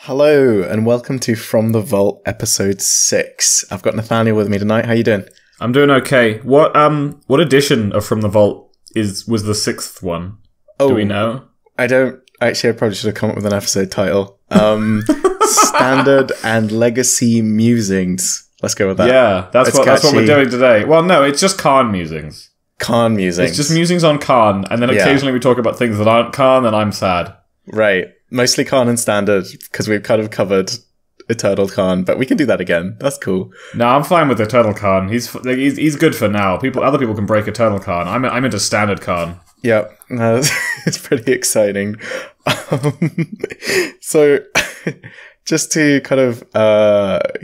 Hello and welcome to From the Vault episode 6. I've got Nathaniel with me tonight. How you doing? I'm doing okay. What edition of From the Vault was the 6th one? Oh, do we know? I don't actually. I probably should have come up with an episode title. Standard and Legacy Musings. Let's go with that. Yeah, that's what we're doing today. Well, no, it's just Karn musings. Karn musings. It's just musings on Karn, and then occasionally we talk about things that aren't Karn, and I'm sad. Right. Mostly Karn and Standard, because we've kind of covered Eternal Karn, but we can do that again. That's cool. No, I'm fine with Eternal Karn. He's good for now. Other people can break Eternal Karn. I'm into Standard Karn. Yeah, it's pretty exciting. So, just to kind of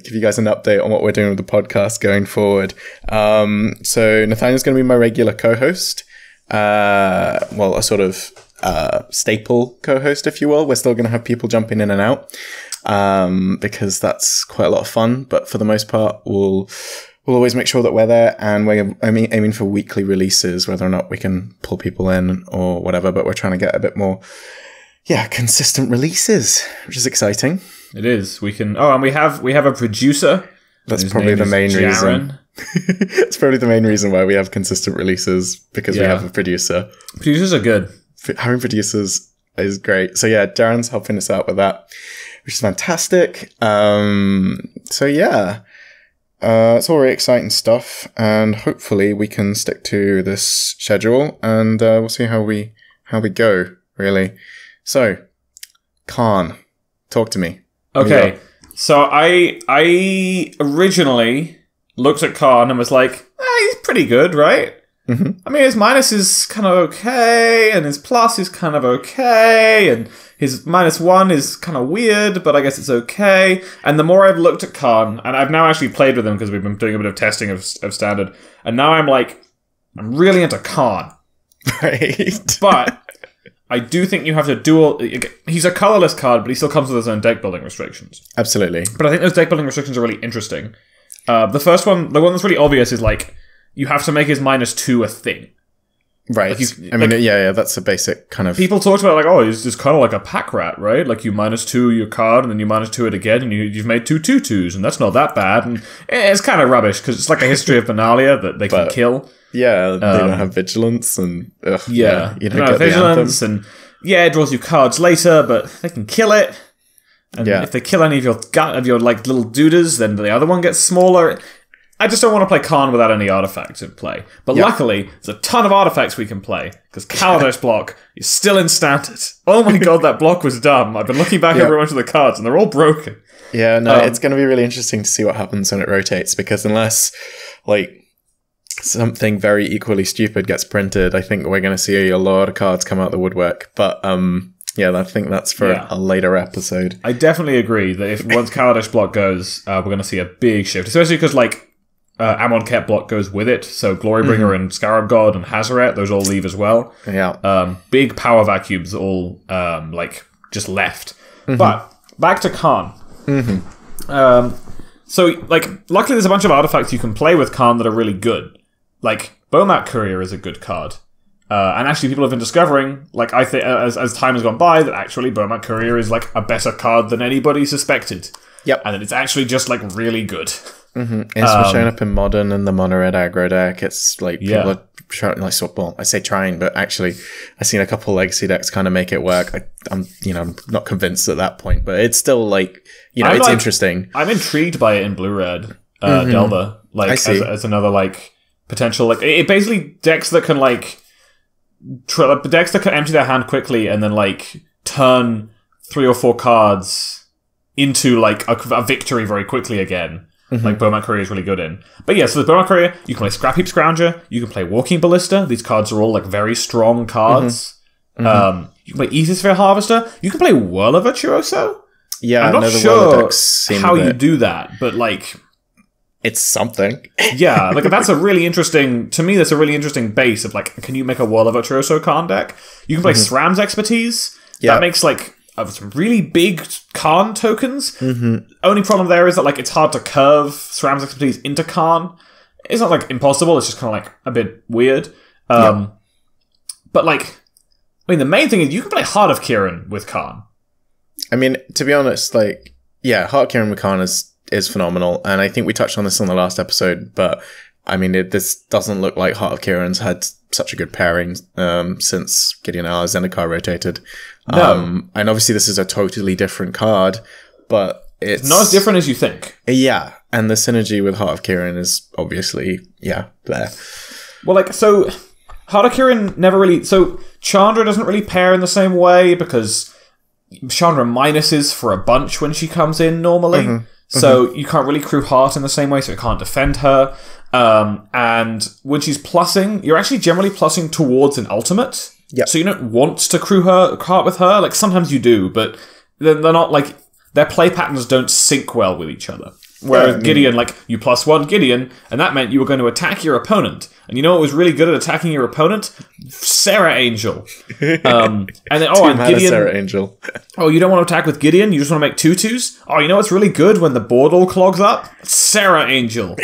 give you guys an update on what we're doing with the podcast going forward. So Nathaniel's going to be my regular co-host. Well, a sort of staple co-host, if you will. We're still going to have people jumping in and out because that's quite a lot of fun. But for the most part, we'll always make sure that we're there, and we're aiming for weekly releases, whether or not we can pull people in or whatever. But we're trying to get a bit more, consistent releases, which is exciting. It is. We can. Oh, and we have a producer. That's probably the main reason. It's probably the main reason why we have consistent releases, because we have a producer. Producers are good. Having producers is great. So yeah, Jaren's helping us out with that, which is fantastic. It's all really exciting stuff, and hopefully we can stick to this schedule, and we'll see how we go, really. So, Karn, talk to me. Okay, so I originally looked at Karn and was like, he's pretty good, right? Mm-hmm. I mean, his minus is kind of okay, and his plus is kind of okay, and his -1 is kind of weird, but I guess it's okay. And the more I've looked at Karn, and I've now actually played with him because we've been doing a bit of testing of Standard, and now I'm really into Karn. Right. But I do think you have to he's a colorless card, but he still comes with his own deck building restrictions. Absolutely. But I think those deck building restrictions are really interesting. The first one, the one that's really obvious, is you have to make his -2 a thing. Right. That's a basic kind of... People talked about, he's just kind of like a pack rat, right? You -2 your card, and then you -2 it again, and you've made 2 2/2s, and that's not that bad. And it's kind of rubbish, because it's like a history of Benalia that they can kill. Yeah, they don't have vigilance, and... you don't get vigilance, and... Yeah, it draws you cards later, but they can kill it. And if they kill any of your little dooders, then the other one gets smaller. I just don't want to play Karn without any artifacts in play. But luckily, there's a ton of artifacts we can play, because Kaladesh block is still in Standard. Oh my god, that block was dumb. I've been looking back over a bunch of the cards, and they're all broken. Yeah, no, it's going to be really interesting to see what happens when it rotates, because unless, something very equally stupid gets printed, I think we're going to see a lot of cards come out the woodwork. But, I think that's for a later episode. I definitely agree that if once Kaladesh block goes, we're going to see a big shift, especially because, Amonkhet block goes with it, so Glorybringer and Scarab God and Hazaret, those all leave as well. Yeah. Big power vacuums all, just left. But, back to Karn. So, luckily there's a bunch of artifacts you can play with Karn that are really good. Bomat Courier is a good card. And actually people have been discovering, I think, as time has gone by, that actually Bomat Courier is, a better card than anybody suspected. Yep. And that it's actually just, really good. It's showing up in Modern and the Mono-Red aggro deck. It's people are trying, I say trying, but actually I've seen a couple Legacy decks kind of make it work. I'm not convinced at that point, but it's still it's interesting. I'm intrigued by it in Blue-Red Delver. As another potential, it basically decks that can decks that can empty their hand quickly and then turn 3 or 4 cards into a victory very quickly again. Bomat Courier is really good in. But yeah, so the Bomat Courier, you can play Scrap Heap Scrounger, you can play Walking Ballista. These cards are all very strong cards. You can play Ethersphere Harvester. You can play Whirl of Virtuoso. Yeah, I'm not sure how you do that, but it's something. Yeah, that's a really interesting, to me, that's a really interesting base of can you make a Whirl of Virtuoso Karn deck? You can play SRAM's Expertise. Yeah. That makes some really big Karn tokens. Only problem there is that it's hard to curve SRAM's Expertise into Karn. It's not impossible, it's just kind of a bit weird. But the main thing is you can play Heart of Kiran with Karn. I mean, to be honest, like, yeah, Heart of Kieran with Karn is phenomenal, and I think we touched on this on the last episode, but I mean, this doesn't look like Heart of Kieran's had such a good pairing since Gideon R. Zendikar rotated. No. And obviously this is a totally different card, but it's not as different as you think. Yeah, and the synergy with Heart of Kieran is obviously, there. Well, like, so Heart of Kieran never really... So Chandra doesn't really pair in the same way because Chandra minuses for a bunch when she comes in normally. Mm-hmm. So you can't really crew Heart in the same way, so it can't defend her. And when she's plussing, you're actually generally plussing towards an ultimate. Yep. So you don't want to crew Heart with her. Like, sometimes you do, but they're not, like... Their play patterns don't sync well with each other. Whereas Gideon, like, you +1 Gideon, and that meant you were going to attack your opponent. And you know what was really good at attacking your opponent? Sarah Angel. And then, and Gideon... Sarah Angel. You don't want to attack with Gideon? You just want to make 2/2s? You know what's really good when the board all clogs up? Sarah Angel.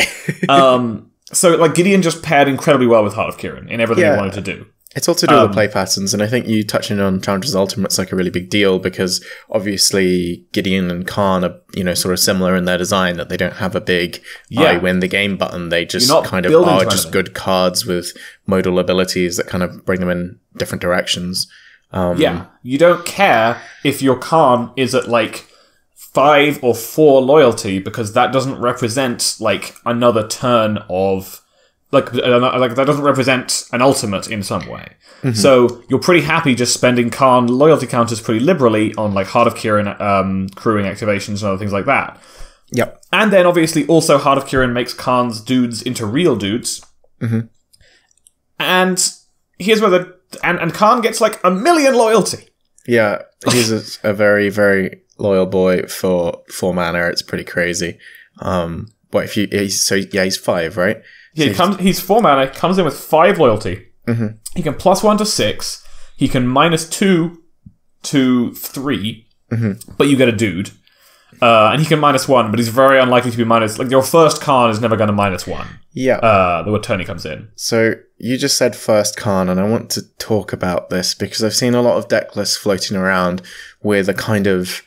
So, like, Gideon just paired incredibly well with Heart of Kieran in everything he wanted to do. It's all to do with the play patterns, and I think you touching on Chandra's ultimate's like a really big deal because obviously Gideon and Karn are, sort of similar in their design, that they don't have a big I win the game button. They just kind of are just good cards with modal abilities that kind of bring them in different directions. You don't care if your Karn is at like 5 or 4 loyalty because that doesn't represent like another turn of... Like that doesn't represent an ultimate in some way. Mm-hmm. So you're pretty happy just spending Karn loyalty counters pretty liberally on like Heart of Kieran crewing activations and other things like that. Yep. And then obviously also Heart of Kieran makes Karn's dudes into real dudes. Mm-hmm. And here's where and Karn gets like 1 million loyalty. Yeah, he's a very, very loyal boy for 4 mana. It's pretty crazy. He's 5, right? Yeah, he's 4 mana, comes in with 5 loyalty. Mm-hmm. He can +1 to 6. He can -2 to 3. Mm-hmm. But you get a dude. And he can -1, but he's very unlikely to be minus... Like, your first Karn is never going to -1. Yeah. The turn he comes in. So, you just said first Karn, and I want to talk about this because I've seen a lot of deck lists floating around with a kind of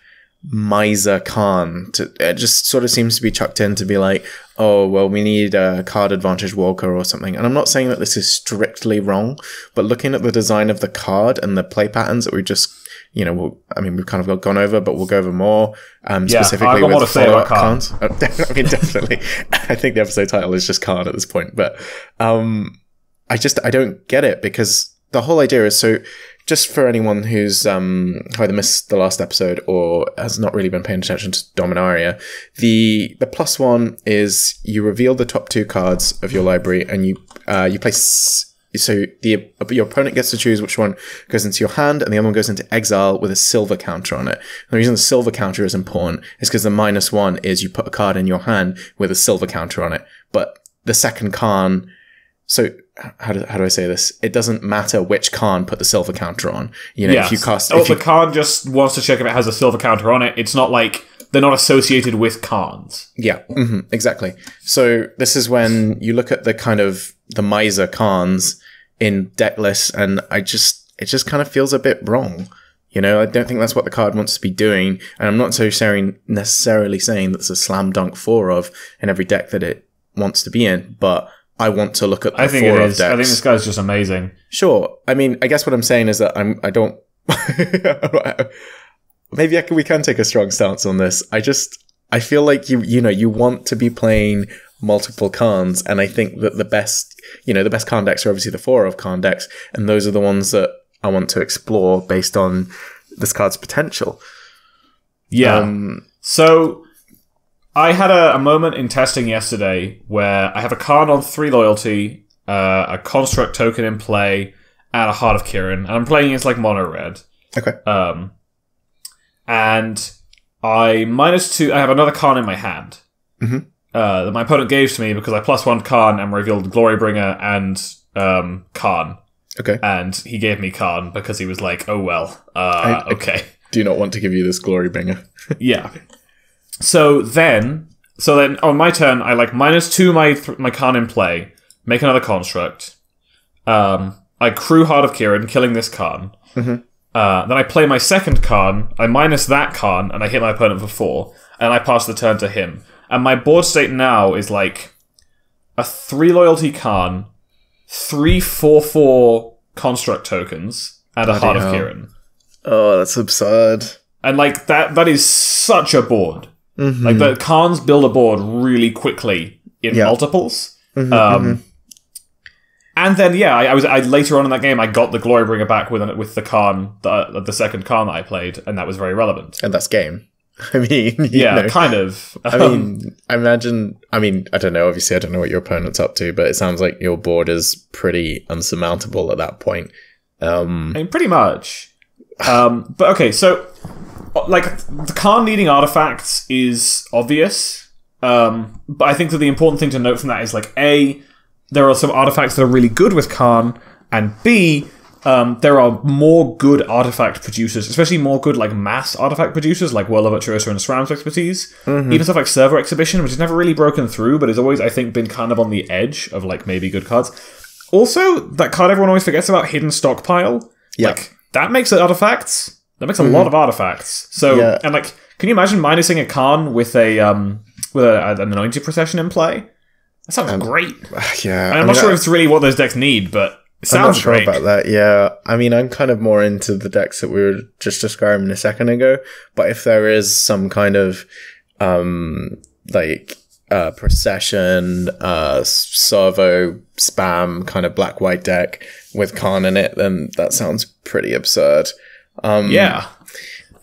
miser Karn. It just sort of seems to be chucked in to be like, we need a card advantage walker or something. And I'm not saying that this is strictly wrong, but looking at the design of the card and the play patterns that we just, we've kind of gone over, but we'll go over more, specifically with follow-up Karns. I mean, definitely. I think the episode title is just Karn at this point, but I don't get it because the whole idea is just for anyone who's either missed the last episode or has not really been paying attention to Dominaria, the +1 is you reveal the top 2 cards of your library and you place... So your opponent gets to choose which one goes into your hand and the other one goes into exile with a silver counter on it. And the reason the silver counter is important is because the -1 is you put a card in your hand with a silver counter on it. But the second Karn... So... How do I say this? It doesn't matter which Karn put the silver counter on. If you cast... the Karn just wants to check if it has a silver counter on it. It's not like they're not associated with Karns. Yeah, exactly. So this is when you look at the kind of the miser Karns in deck lists, and it just kind of feels a bit wrong. I don't think that's what the card wants to be doing, and I'm not necessarily saying that's a slam dunk 4 of in every deck that it wants to be in, but I want to look at the 4 of decks. I think this guy's just amazing. Sure. I mean, I guess what I'm saying is that I don't... Maybe we can take a strong stance on this. I feel like you want to be playing multiple Karns, and I think that the best Karn decks are obviously the 4 of Karn decks, and those are the ones that I want to explore based on this card's potential. Yeah. So... I had a moment in testing yesterday where I have a Karn on 3 loyalty, a construct token in play, and a Heart of Kieran, and I'm playing against like mono red. Okay. And I -2. I have another Karn in my hand that my opponent gave to me because I +1 Karn and revealed Glorybringer and Karn. Okay. And he gave me Karn because he was like, "Oh well, okay." I do not want to give you this Glorybringer. Yeah. So then on my turn, I like -2 my Karn in play, make another construct. I crew Heart of Kieran, killing this Karn. Mm-hmm. Then I play my second Karn, I minus that Karn, and I hit my opponent for 4, and I pass the turn to him. And my board state now is like a 3 loyalty Karn, 3 4/4 construct tokens, and a Heart of Kiran. Oh, that's absurd. And like that is such a board. Mm-hmm. Like the Karns build a board really quickly in multiples. Mm-hmm, and then I later on in that game I got the Glorybringer back with the Karn, the second Karn that I played, and that was very relevant. And that's game. I mean, kind of. I mean, I don't know. Obviously, I don't know what your opponent's up to, but it sounds like your board is pretty unsurmountable at that point. I mean, pretty much. But okay, so like the Karn needing artifacts is obvious. But I think that the important thing to note from that is like A, there are some artifacts that are really good with Karn, and B, there are more good artifact producers, especially more good like mass artifact producers like World of Virtuoso and SRAM's expertise. Mm-hmm. Even stuff like Server Exhibition, which has never really broken through, but has always, I think, been kind of on the edge of like maybe good cards. Also, that card everyone always forgets about, Hidden Stockpile. Yeah. Like, that makes artifacts. That makes a lot of artifacts. So, and like, can you imagine minusing a Karn with an Anointed Procession in play? That sounds great. Yeah. I'm not sure if it's really what those decks need, but it sounds great. I'm not sure about that, yeah. I mean, I'm kind of more into the decks that we were just describing a second ago, but if there is some kind of, procession, servo, spam kind of black-white deck with Karn in it, then that sounds pretty absurd. Yeah.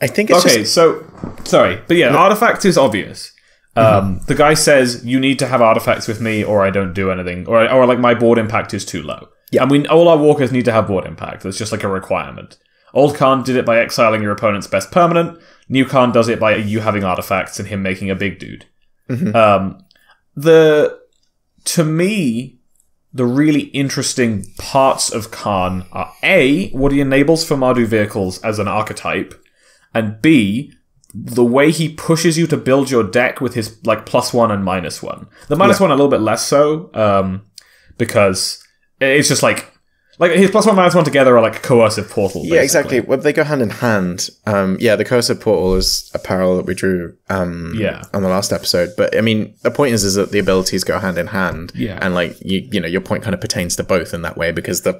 I think it's artifact is obvious. The guy says, you need to have artifacts with me or I don't do anything, or like my board impact is too low. Yeah. And all our walkers need to have board impact. That's just like a requirement. Old Karn did it by exiling your opponent's best permanent. New Karn does it by you having artifacts and him making a big dude. Mm-hmm. To me, the really interesting parts of Karn are A, what he enables for Mardu vehicles as an archetype, and B, the way he pushes you to build your deck with his like +1 and -1. The -1 a little bit less so, because it's just like his +1 -1 together are like coercive portal. Basically. Yeah, exactly. Well, they go hand in hand. The coercive portal is a parallel that we drew on the last episode. But I mean, the point is that the abilities go hand in hand. Yeah. And like you know, your point kind of pertains to both in that way because the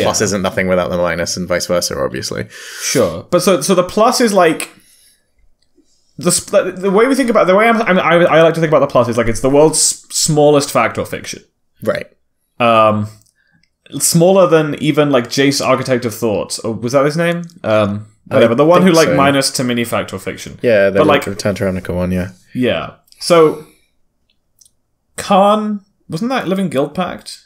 plus isn't nothing without the minus, and vice versa, obviously. Sure, but so the plus is like the way we think about the way I like to think about the plus is like it's the world's smallest fact or fiction. Right. Smaller than even like Jace, Architect of Thought. Or was that his name? Whatever. The one who like minus to mini fact or fiction. Yeah, but like Return to Ravnica one, yeah. Yeah. So Karn, wasn't that Living Guild Pact?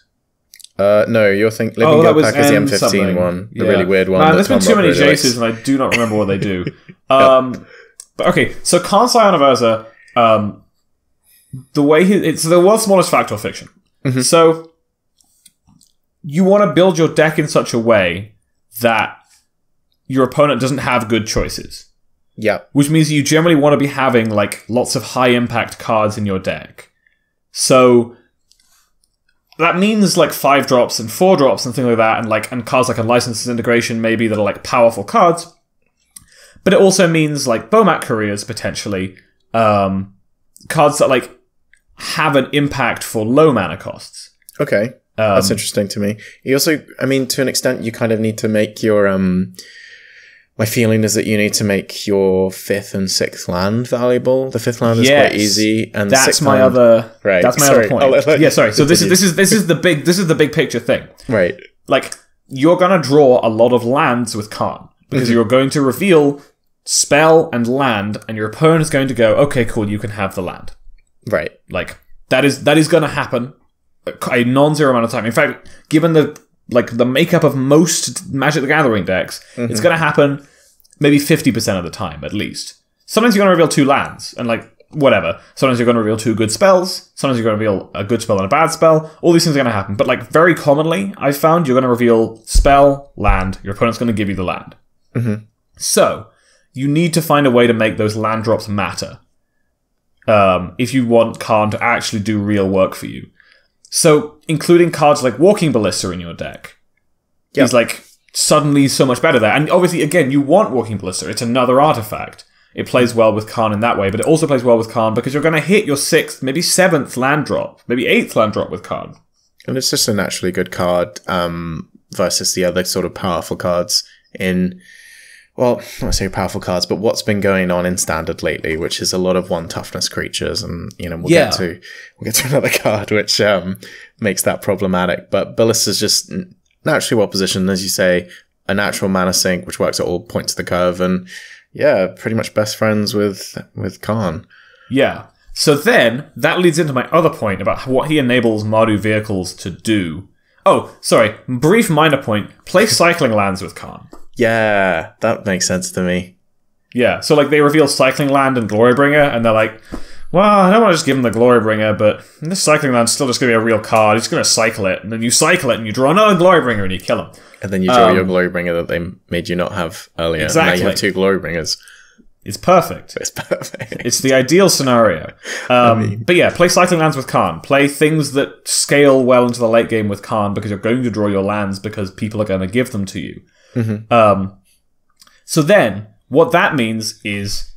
No, you're thinking Living Guild Pact is the M15 one. The really weird one. Man, there's been too many Jaces and I do not remember what they do. But okay, so Karn Scion of Urza, the way it's the world's smallest fact or fiction. Mm-hmm. So you want to build your deck in such a way that your opponent doesn't have good choices. Yeah. Which means you generally want to be having like lots of high impact cards in your deck. So that means like 5-drops and 4-drops and things like that, and cards like a Licenses Integration maybe that are like powerful cards. But it also means like Bomat Couriers potentially, cards that like have an impact for low mana costs. Okay. That's interesting to me. You also, I mean, to an extent, you kind of need to make your, my feeling is that you need to make your 5th and 6th land valuable. The 5th land is quite easy, and that's my land, other right. That's my other point. Sorry. So this is the big picture thing. Right. Like you're gonna draw a lot of lands with Karn because you're going to reveal spell and land, and your opponent is going to go, okay, cool, you can have the land. Right. Like that is going to happen a non-zero amount of time. In fact, given the makeup of most Magic the Gathering decks, it's going to happen maybe 50% of the time, at least. Sometimes you're going to reveal 2 lands, and like, whatever. Sometimes you're going to reveal 2 good spells, sometimes you're going to reveal a good spell and a bad spell. All these things are going to happen. But like, very commonly, I've found you're going to reveal spell, land, your opponent's going to give you the land. Mm-hmm. So, you need to find a way to make those land drops matter. If you want Karn to actually do real work for you. So, including cards like Walking Ballista in your deck is like suddenly so much better there. And obviously, again, you want Walking Ballista. It's another artifact. It plays well with Karn in that way, but it also plays well with Karn because you're going to hit your 6th, maybe 7th land drop, maybe 8th land drop with Karn. And it's just a naturally good card versus the other sort of powerful cards in... Well, I don't want to say powerful cards, but what's been going on in Standard lately, which is a lot of 1 toughness creatures, and we'll get to another card which makes that problematic. But Ballista's just naturally well positioned, as you say, a natural mana sink which works at all points of the curve, and pretty much best friends with Karn. Yeah. So then that leads into my other point about what he enables Mardu vehicles to do. Oh, sorry, brief minor point: play cycling lands with Karn. Yeah, that makes sense to me. Yeah, so like they reveal Cycling Land and Glorybringer, and they're like, well, I don't want to just give him the Glorybringer, but this Cycling Land's still just going to be a real card. He's going to cycle it, and then you cycle it, and you draw another Glorybringer, and you kill him. And then you draw your Glorybringer that they made you not have earlier. Exactly. And now you have 2 Glorybringers. It's perfect. It's perfect. It's the ideal scenario. But yeah, play Cycling Lands with Karn. Play things that scale well into the late game with Karn, because you're going to draw your lands because people are going to give them to you. Mm-hmm. So then, what that means is,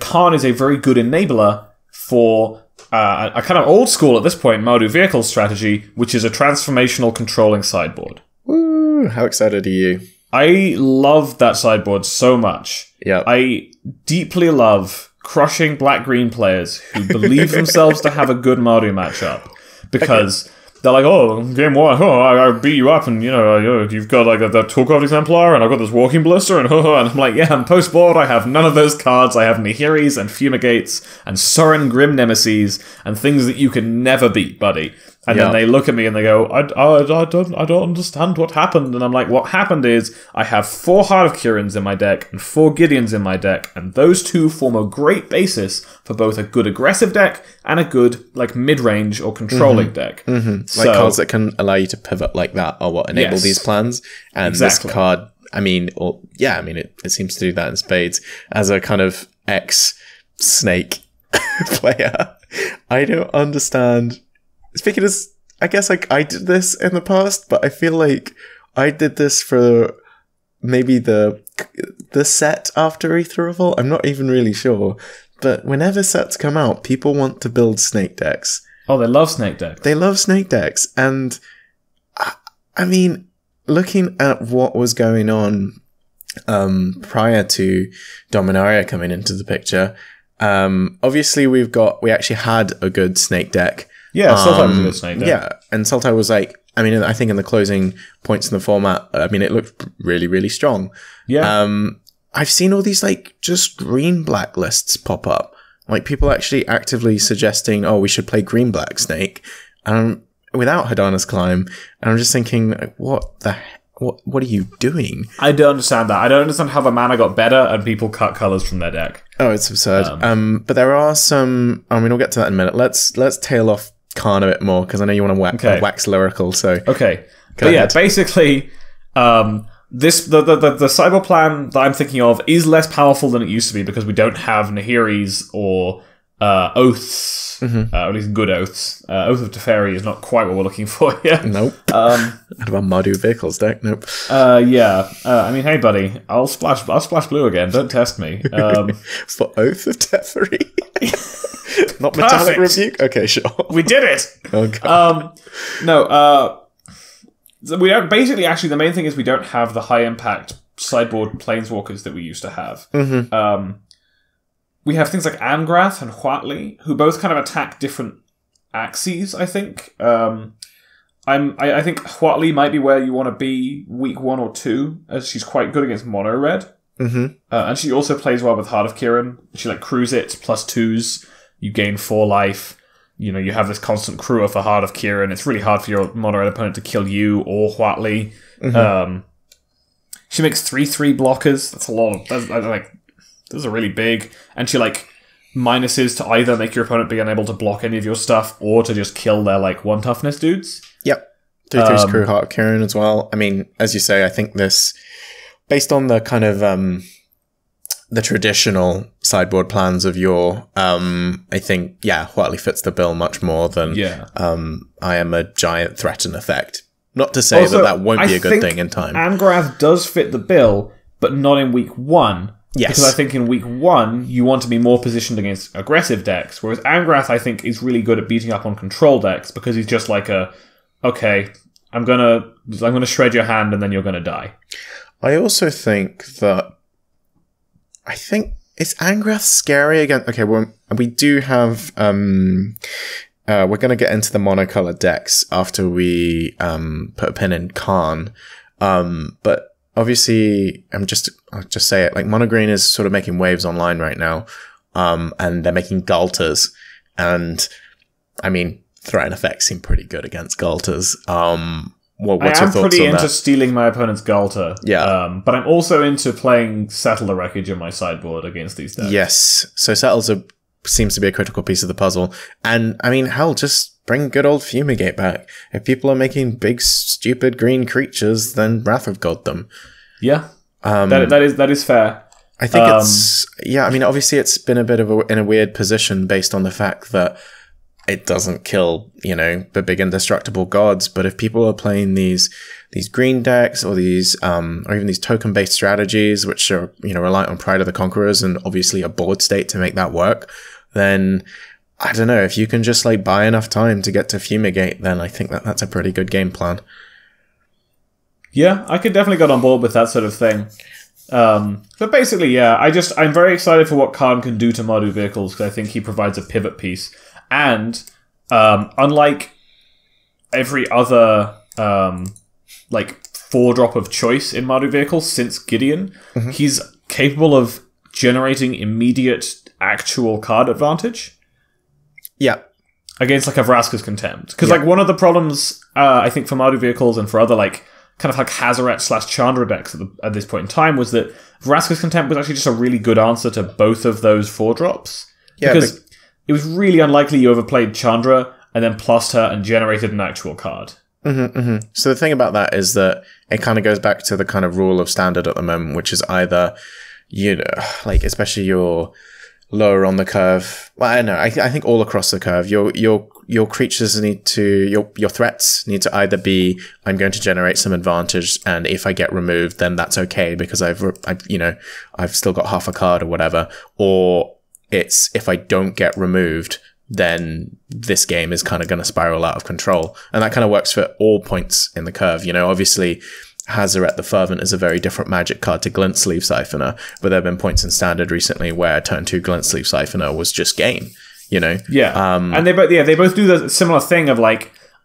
Karn is a very good enabler for a kind of old school at this point Mardu vehicle strategy, which is a transformational controlling sideboard. Woo! How excited are you? I love that sideboard so much. Yeah, I deeply love crushing black-green players who believe themselves to have a good Mardu matchup because. They're like, oh, game 1, I beat you up, and you've got like that Torkov Exemplar, and I've got this Walking Ballista, and I'm like, yeah, I'm post-board, I have none of those cards, I have Nihiris and Fumigates, and Sorin Grim Nemesis, and things that you can never beat, buddy. And then they look at me and they go, I don't understand what happened. And I'm like, what happened is I have 4 Heart of Kurans in my deck and 4 Gideons in my deck, and those 2 form a great basis for both a good aggressive deck and a good like mid-range or controlling deck. Mm-hmm. So, like cards that can allow you to pivot like that are what enable these plans. And this card, it seems to do that in spades. As a kind of ex-Snake player, I don't understand. Speaking as, I guess I did this in the past, but I feel like I did this for maybe the set after Aether Revolt. I'm not even really sure. But whenever sets come out, people want to build Snake decks. Oh, they love Snake decks. They love Snake decks. And, I mean, looking at what was going on prior to Dominaria coming into the picture, obviously we actually had a good Snake deck. Yeah, Sultai was a good Snake deck. Yeah, and Sultai was like, I think in the closing points in the format, it looked really, really strong. Yeah. I've seen all these like just green-black lists pop up. Like people actually actively suggesting, we should play green-black Snake without Hadana's Climb. And I'm just thinking, like, what are you doing? I don't understand that. I don't understand how the mana got better and people cut colors from their deck. Oh, it's absurd. But there are some... we'll get to that in a minute. Let's tail off Karn a bit more, because I know you want to wax lyrical, so... Okay. But yeah, basically, the cyber plan that I'm thinking of is less powerful than it used to be, because we don't have Nihiris or oaths, or at least good oaths. Oath of Teferi is not quite what we're looking for here. Nope. What about Mardu vehicles deck? Nope. Hey buddy, I'll splash blue again. Don't test me. For Oath of Teferi. Not Metallic Rebuke? Okay, sure. We did it! Oh, God. So we don't, basically, actually, the main thing is we don't have the high-impact sideboard Planeswalkers that we used to have. Mm-hmm. We have things like Angrath and Huatli, who both kind of attack different axes, I think. I think Huatli might be where you want to be week 1 or 2, as she's quite good against mono red. Mm-hmm. And she also plays well with Heart of Kiran. She crews it, +2s. You gain 4 life. You have this constant crew of the Heart of Kiran. It's really hard for your mono red opponent to kill you or Huatli. Mm-hmm. She makes 3/3 blockers. That's a lot of... Those are really big. And she minuses to either make your opponent be unable to block any of your stuff or to just kill their 1 toughness dudes. Yep. 3/3's crew Heart of Kiran as well. As you say, I think this, based on the kind of the traditional sideboard plans of your, I think, Huatli fits the bill much more than I am a giant threat and effect. Not to say also, that won't be a good thing in time. Angrath does fit the bill, but not in week 1. Yes. Because I think in week 1, you want to be more positioned against aggressive decks, whereas Angrath, I think, is really good at beating up on control decks, because he's just like okay, I'm gonna shred your hand and then you're gonna die. I also think that... Is Angrath scary again? Okay, well, we do have... we're going to get into the monocolored decks after we put a pin in Karn. But obviously, I'll just say it, like Monogreen is sort of making waves online right now. And they're making Galters. And, I mean, threat and effects seem pretty good against Galters. What's your thoughts on that? I'm pretty into stealing my opponent's Galter. Yeah. But I'm also into playing Settle the Wreckage in my sideboard against these decks. Yes. So Settles seems to be a critical piece of the puzzle. And, I mean, hell, just bring good old Fumigate back. If people are making big, stupid green creatures, then Wrath of God them. Yeah. That is fair. I think it's... Yeah, I mean, obviously it's been a bit of in a weird position based on the fact that it doesn't kill, the big indestructible gods. But if people are playing these green decks or these, or even these token-based strategies, which are, reliant on Pride of the Conquerors and obviously a board state to make that work, then I don't know, if you can just buy enough time to get to Fumigate, then I think that's a pretty good game plan. Yeah, I could definitely get on board with that sort of thing. But basically, yeah, I'm very excited for what Karn can do to Mardu vehicles, because I think he provides a pivot piece. And unlike every other 4-drop of choice in Mardu vehicles since Gideon, he's capable of generating immediate actual card advantage. Yeah. Against a Vraska's Contempt. Because one of the problems I think for Mardu vehicles and for other Hazoret/Chandra decks at this point in time was that Vraska's Contempt was actually just a really good answer to both of those 4-drops. Yeah, because it was really unlikely you overplayed Chandra and then plussed her and generated an actual card. So the thing about that is that it kind of goes back to the kind of rule of standard at the moment, which is either, especially your lower on the curve. Well, I don't know. I think all across the curve, your creatures your threats need to either be, I'm going to generate some advantage, and if I get removed, then that's okay because I've still got half a card or whatever, or it's if I don't get removed, then this game is kind of going to spiral out of control. And that kind of works for all points in the curve. Obviously, Hazoret the Fervent is a very different magic card to Glint Sleeve Siphoner, but there have been points in Standard recently where turn 2 Glint Sleeve Siphoner was just game, Yeah. And they both do the similar thing of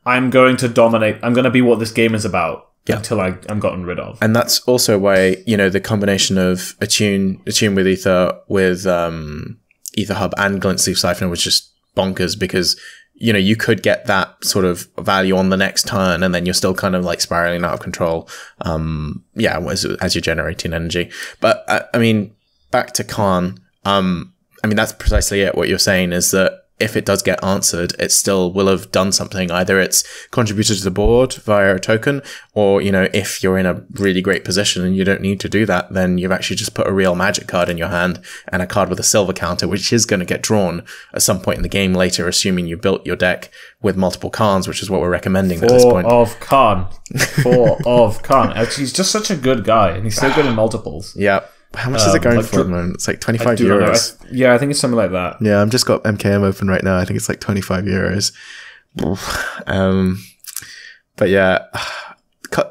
I'm going to dominate, I'm going to be what this game is about. Yeah. Until I'm gotten rid of. And that's also why, the combination of Attune with Ether, with Ether Hub and Glint Sleeve Siphoner was just bonkers, because you could get that sort of value on the next turn and then you're still kind of spiraling out of control as you're generating energy. But I mean, back to Karn, that's precisely it. What you're saying is that if it does get answered, it still will have done something. Either it's contributed to the board via a token, or, if you're in a really great position and you don't need to do that, then you've actually just put a real magic card in your hand and a card with a silver counter, which is going to get drawn at some point in the game later, assuming you built your deck with multiple Karns, which is what we're recommending at this point. Four of Karn. He's just such a good guy, and he's so good in multiples. Yeah. How much is it going for at the moment? It's 25 euros. I think it's something like that. Yeah, I've just got MKM open right now. I think it's 25 euros. But yeah,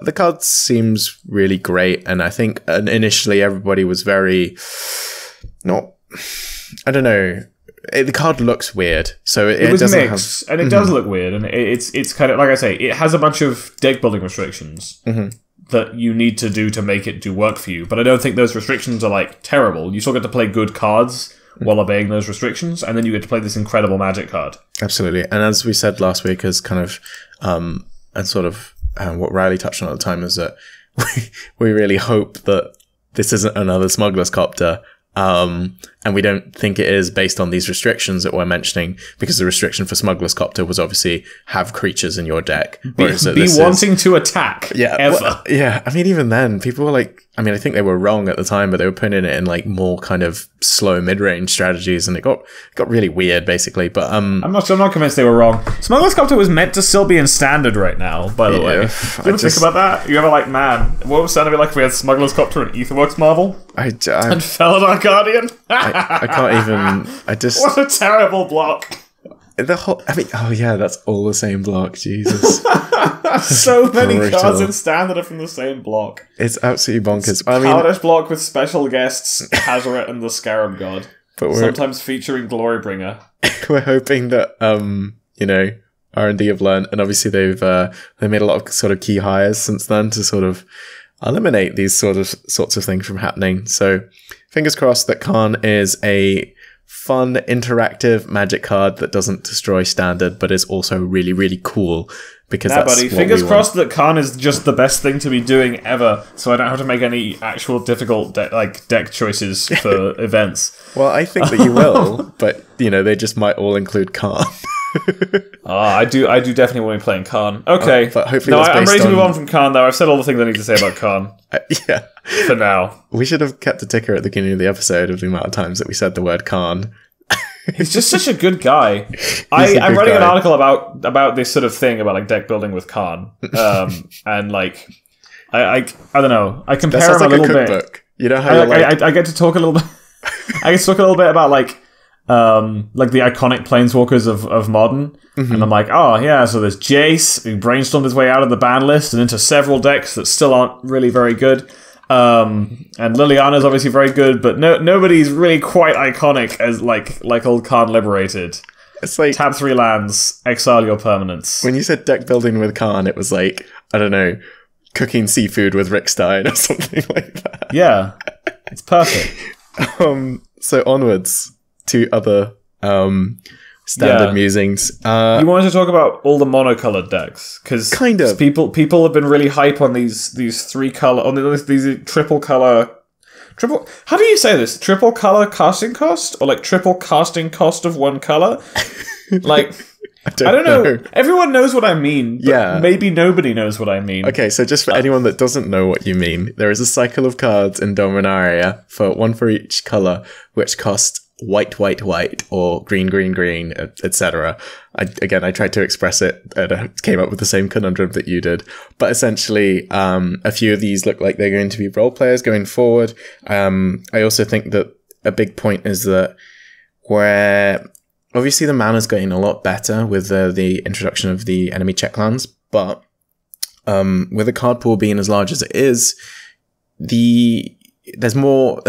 the card seems really great. And I think initially everybody was very... I don't know. The card looks weird. So it was doesn't mixed, and it does look weird. And it's kind of, like I say, it has a bunch of deck building restrictions. That you need to do to make it do work for you. But I don't think those restrictions are terrible. You still get to play good cards while obeying those restrictions, and then you get to play this incredible magic card. Absolutely. And as we said last week, as kind of and sort of what Riley touched on at the time, is that we really hope that this isn't another Smuggler's Copter. And And we don't think it is based on these restrictions that we're mentioning, because the restriction for Smuggler's Copter was obviously have creatures in your deck. Be wanting to attack. Yeah. Ever. Well, yeah. I mean, even then, people were like, I mean, I think they were wrong at the time, but they were putting it in like more kind of slow mid-range strategies, and it got really weird, basically. But I'm not convinced they were wrong. Smuggler's Copter was meant to still be in Standard right now, by the way. Do you ever think about that? You ever like, man, what would Standard be like if we had Smuggler's Copter and Aetherworks Marvel? And Felidar Guardian? I can't even... What a terrible block. Oh yeah, that's all the same block. Jesus. So many cards in Standard are from the same block. It's absolutely bonkers. Kaladesh block with special guests, Hazoret and the Scarab God. But sometimes featuring Glorybringer. We're hoping that, R&D have learned, and obviously they made a lot of sort of key hires since then to sort of eliminate these sorts of things from happening. So fingers crossed that Karn is a fun, interactive Magic card that doesn't destroy Standard, but is also really, really cool. Because buddy. Fingers crossed that Karn is just the best thing to be doing ever, so I don't have to make any actual difficult deck choices for events. Well, I think that you will, but they just might all include Karn. I do definitely want to be playing Karn. Okay, but hopefully I'm ready to move on from Karn, though. I've said all the things I need to say about Karn. Yeah. For now. We should have kept a ticker at the beginning of the episode of the amount of times that we said the word Karn. He's just such a good guy. I'm writing an article about this sort of thing, about like deck building with Karn. And like, I don't know. I compare him a little bit. You know how I get to talk a little bit. I get to talk a little bit about like the iconic planeswalkers of Modern. Mm-hmm. And I'm like, oh yeah, so there's Jace, who brainstormed his way out of the ban list and into several decks that still aren't really very good. And Liliana's obviously very good, but nobody's really quite iconic as like old Karn Liberated. It's like tap 3 lands, exile your permanents. When you said deck building with Karn, it was like, I don't know, cooking seafood with Rick Stein or something like that. Yeah, it's perfect. So onwards to other standard musings. You wanted to talk about all the monocolored decks, because people have been really hype on these 3-color, on these triple color. How do you say this? Triple color casting cost, or like triple casting cost of one color? Like I don't know. Everyone knows what I mean, but maybe nobody knows what I mean. Okay, so just for anyone that doesn't know what you mean, there is a cycle of cards in Dominaria, one for each color, which cost white, or green, etc. I tried to express it and I came up with the same conundrum that you did. But essentially, a few of these look like they're going to be role players going forward. I also think that a big point is that where obviously the mana's getting a lot better with the introduction of the enemy check lands, but with the card pool being as large as it is, there's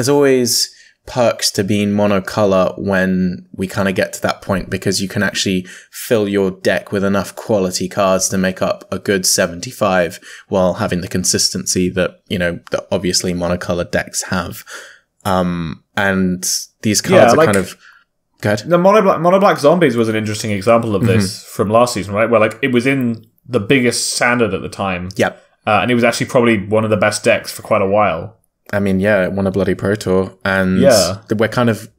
always perks to being monocolor when we kind of get to that point, because you can actually fill your deck with enough quality cards to make up a good 75 while having the consistency that, that obviously monocolored decks have. And these cards are kind of... Good. The Mono Black Zombies was an interesting example of this from last season, right? Where like it was in the biggest standard at the time. Yep. And it was actually probably one of the best decks for quite a while. I mean, yeah, it won a bloody Pro Tour, and we're kind of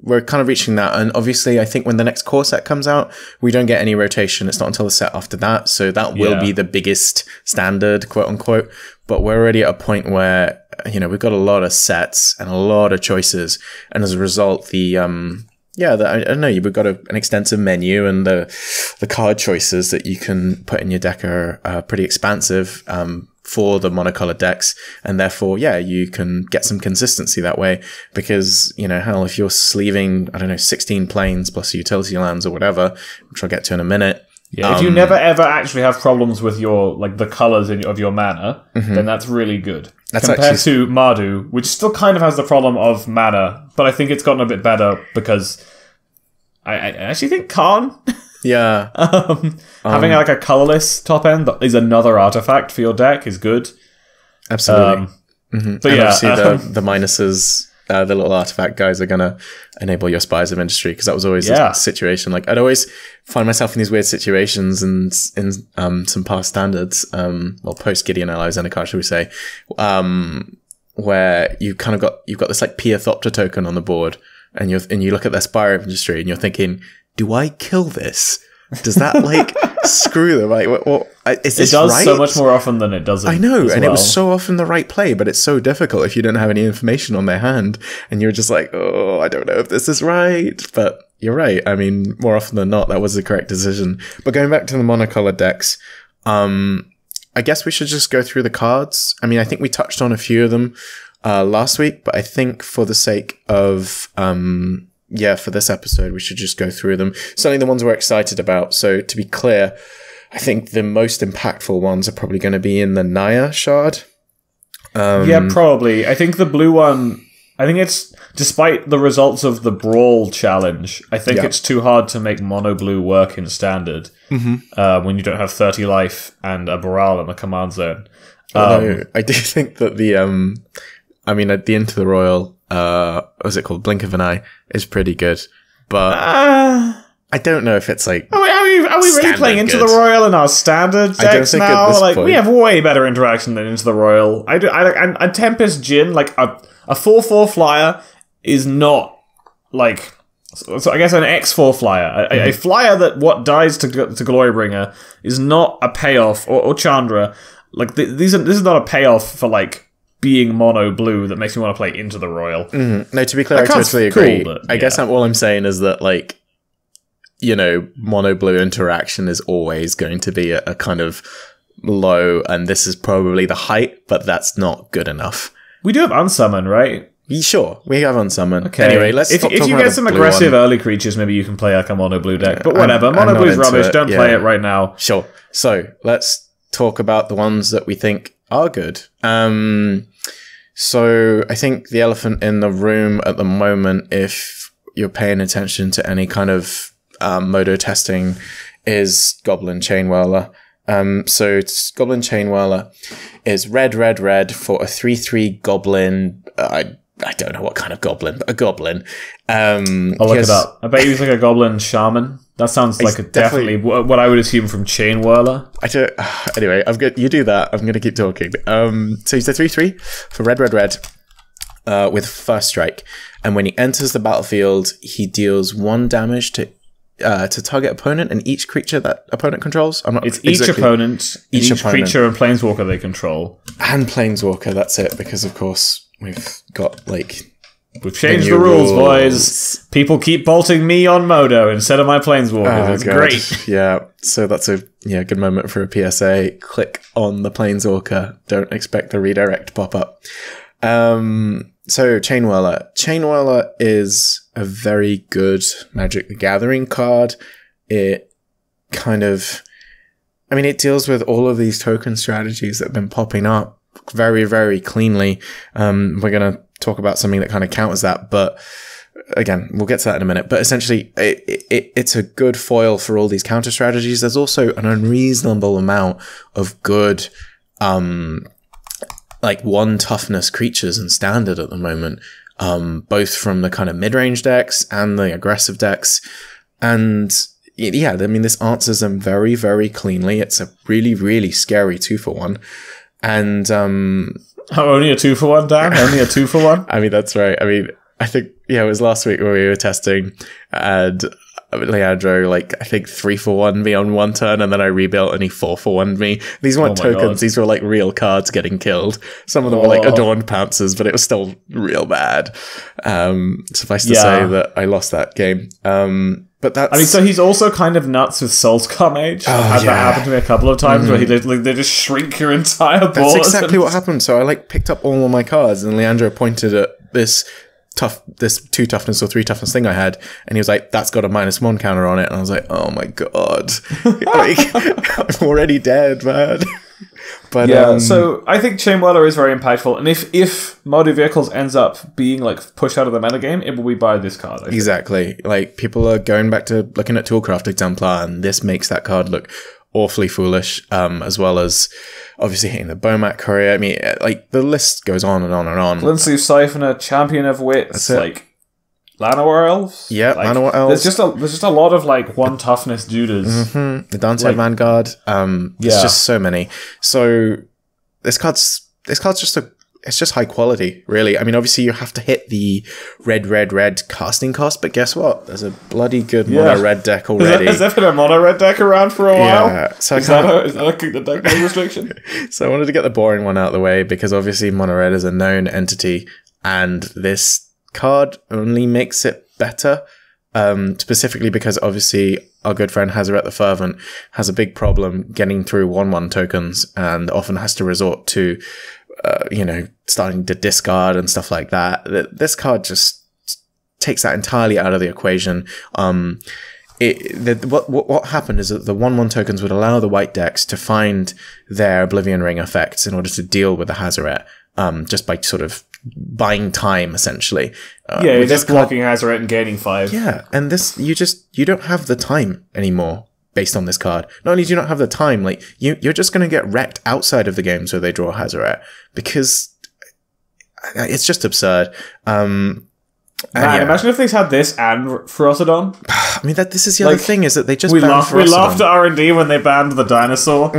reaching that. And obviously, I think when the next core set comes out, we don't get any rotation. It's not until the set after that, so that will be the biggest standard, quote unquote. But we're already at a point where we've got a lot of sets and a lot of choices, and as a result, I don't know, you've got an extensive menu, and the card choices that you can put in your deck are pretty expansive. For the monocolored decks, and therefore, you can get some consistency that way, because, hell, if you're sleeving, 16 planes plus utility lands or whatever, which I'll get to in a minute. Yeah, if you never ever actually have problems with your, the colors of your mana, then that's really good. Compared to Mardu, which still kind of has the problem of mana, but I think it's gotten a bit better because I actually think Karn... Yeah. Having a colorless top end that is another artifact for your deck is good. Absolutely. But and obviously the minuses, the little artifact guys are going to enable your Spies of Industry, because that was always a situation. Like, I'd always find myself in these weird situations and in some past standards, post Gideon Allies Zendikar, should we say, where you've got this like Piathopter token on the board, and you look at their Spire Registry and you're thinking, do I kill this? Does that like screw them? Like, is this right? It does so much more often than it doesn't. I know, and it was so often the right play, but it's so difficult if you don't have any information on their hand, and you're just like, oh, I don't know if this is right. But you're right. I mean, more often than not, that was the correct decision. But going back to the monocolored decks, I guess we should just go through the cards. I mean, I think we touched on a few of them last week, but I think for the sake of for this episode, we should just go through them. Certainly the ones we're excited about. So to be clear, I think the most impactful ones are probably going to be in the Naya shard. Yeah, probably. I think the blue one, I think it's, despite the results of the Brawl challenge, I think it's too hard to make mono blue work in standard when you don't have 30 life and a Baral in the command zone. Although I do think that the Into the Royal, what's it called? Blink of an Eye is pretty good, but I don't know if it's like. Are we really playing Into the Royal in our standard decks now? Like, we have way better interaction than Into the Royal. A Tempest Djinn, like a 4/4 flyer, is not like. So I guess an X4 flyer, a flyer that what dies to Glorybringer is not a payoff, or Chandra. Like this is not a payoff for like being mono blue that makes me want to play Into the Royal. No, to be clear, I totally agree. Cool, I guess all I'm saying is that like, you know, mono blue interaction is always going to be a kind of low, and this is probably the height, but that's not good enough. We do have Unsummon, right? Sure, we have Unsummon. Okay. Anyway, let's if you get some aggressive early creatures, maybe you can play like a mono blue deck. But whatever, mono blue is rubbish. Don't play it right now. Sure. So let's talk about the ones that we think are good. So I think the elephant in the room at the moment, if you're paying attention to any kind of modo testing, is Goblin Chainwhirler. So it's Goblin Chainwhirler is red for a 3/3 goblin. I don't know what kind of goblin, but a goblin. I'll look it up. I bet he's like a goblin shaman. That sounds like definitely what I would assume from Chainwhirler. Anyway, you do that. I'm going to keep talking. So he's a 3/3 for red with first strike. And when he enters the battlefield, he deals 1 damage to target opponent and each creature that opponent controls. Each opponent, each creature and planeswalker they control. And planeswalker, that's it, because of course we've got like... We've changed the rules, boys. People keep bolting me on Modo instead of my planeswalkers. It's great. Yeah, so that's a good moment for a PSA. Click on the planeswalker. Don't expect the redirect pop up. So Chainwhirler. Chainwhirler is a very good Magic the Gathering card. It kind of... I mean, it deals with all of these token strategies that have been popping up very, very cleanly. We're going to talk about something that kind of counters that, but again, we'll get to that in a minute. But essentially, it's a good foil for all these counter strategies. There's also an unreasonable amount of good, like 1 toughness creatures in standard at the moment, both from the kind of mid-range decks and the aggressive decks. And yeah, I mean, this answers them very, very cleanly. It's a really, really scary 2-for-1. And only a 2-for-1, Dan? Only a 2-for-1? I mean, that's right. I mean, I think, it was last week where we were testing, and Leandro, like, I think 3-for-1 me on 1 turn, and then I rebuilt and he 4-for-1 me. These weren't tokens, God. These were like real cards getting killed. Some of them were like adorned pouncers, but it was still real bad. Suffice to say that I lost that game. But that's... I mean, so he's also kind of nuts with Soulscar Mage. I've had that happen to me a couple of times where they just shrink your entire board. That's exactly what happened. So I like picked up all of my cards, and Leandro pointed at this 2 toughness or 3 toughness thing I had, and he was like, that's got a -1 counter on it. And I was like, oh my God. Like, I'm already dead, man. But so I think Chainwhirler is very impactful, and if Modo Vehicles ends up being like pushed out of the metagame, it will be by this card. Exactly. Like, people are going back to looking at Toolcraft Exemplar, and this makes that card look awfully foolish, as well as obviously hitting the Bomat Courier. I mean, like, the list goes on and on and on. Glintstooth Siphoner, Champion of Wits, like Llanowar Elves. Yeah, like, Llanowar Elves. There's just a lot of like 1 toughness dudas. The Dante Vanguard. There's just so many. So this card's just it's just high quality, really. I mean, obviously you have to hit the red casting cost, but guess what? There's a bloody good mono red deck already. Has there been a mono red deck around for a while? Yeah. So is that a deck restriction? So I wanted to get the boring one out of the way, because obviously mono red is a known entity, and this card only makes it better. Specifically because obviously our good friend Hazaret the Fervent has a big problem getting through 1/1 tokens, and often has to resort to, starting to discard and stuff like that. This card just takes that entirely out of the equation. What happened is that the 1/1 tokens would allow the white decks to find their Oblivion Ring effects in order to deal with the Hazaret, just by sort of buying time, essentially. You're just blocking Hazaret and gaining 5. Yeah, and this, you don't have the time anymore based on this card. Not only do you not have the time, like, you're just going to get wrecked outside of the games where they draw Hazaret, because it's just absurd. Imagine if they had this and Ferocidon. I mean, this is the other thing, is that they just we laughed at R&D when they banned the dinosaur,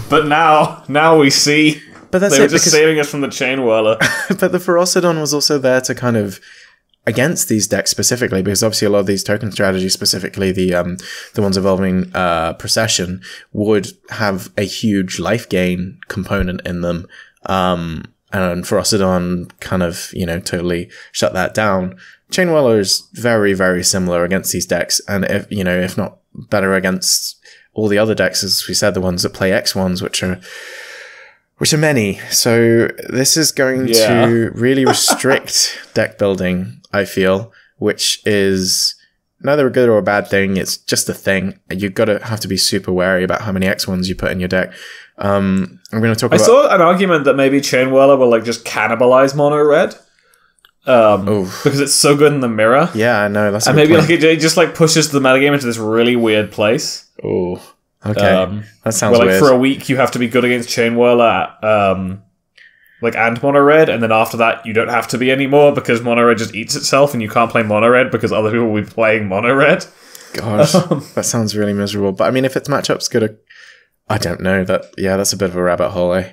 but now we see. But they were just saving us from the Chain Whirler. But the Ferocidon was also there to kind of against these decks specifically, because obviously a lot of these token strategies, specifically the ones involving Procession, would have a huge life gain component in them. And Ferocidon kind of, totally shut that down. Chain Whirler is very, very similar against these decks, and if not better against all the other decks, as we said, the ones that play X1s, which are many. So this is going to really restrict deck building, I feel, which is neither a good or a bad thing. It's just a thing. You've got to have to be super wary about how many X1s you put in your deck. I'm going to talk about... I saw an argument that maybe Chain Whirler will just cannibalize mono red. Because it's so good in the mirror. Yeah, I know. That's and maybe it just pushes the metagame into this really weird place. Oh. Okay, that sounds weird. For a week you have to be good against Chain Whirler, and mono red, and then after that you don't have to be anymore, because mono red just eats itself, and you can't play mono red because other people will be playing mono red. Gosh, that sounds really miserable. But I mean, if its matchup's good, I don't know. That's a bit of a rabbit hole.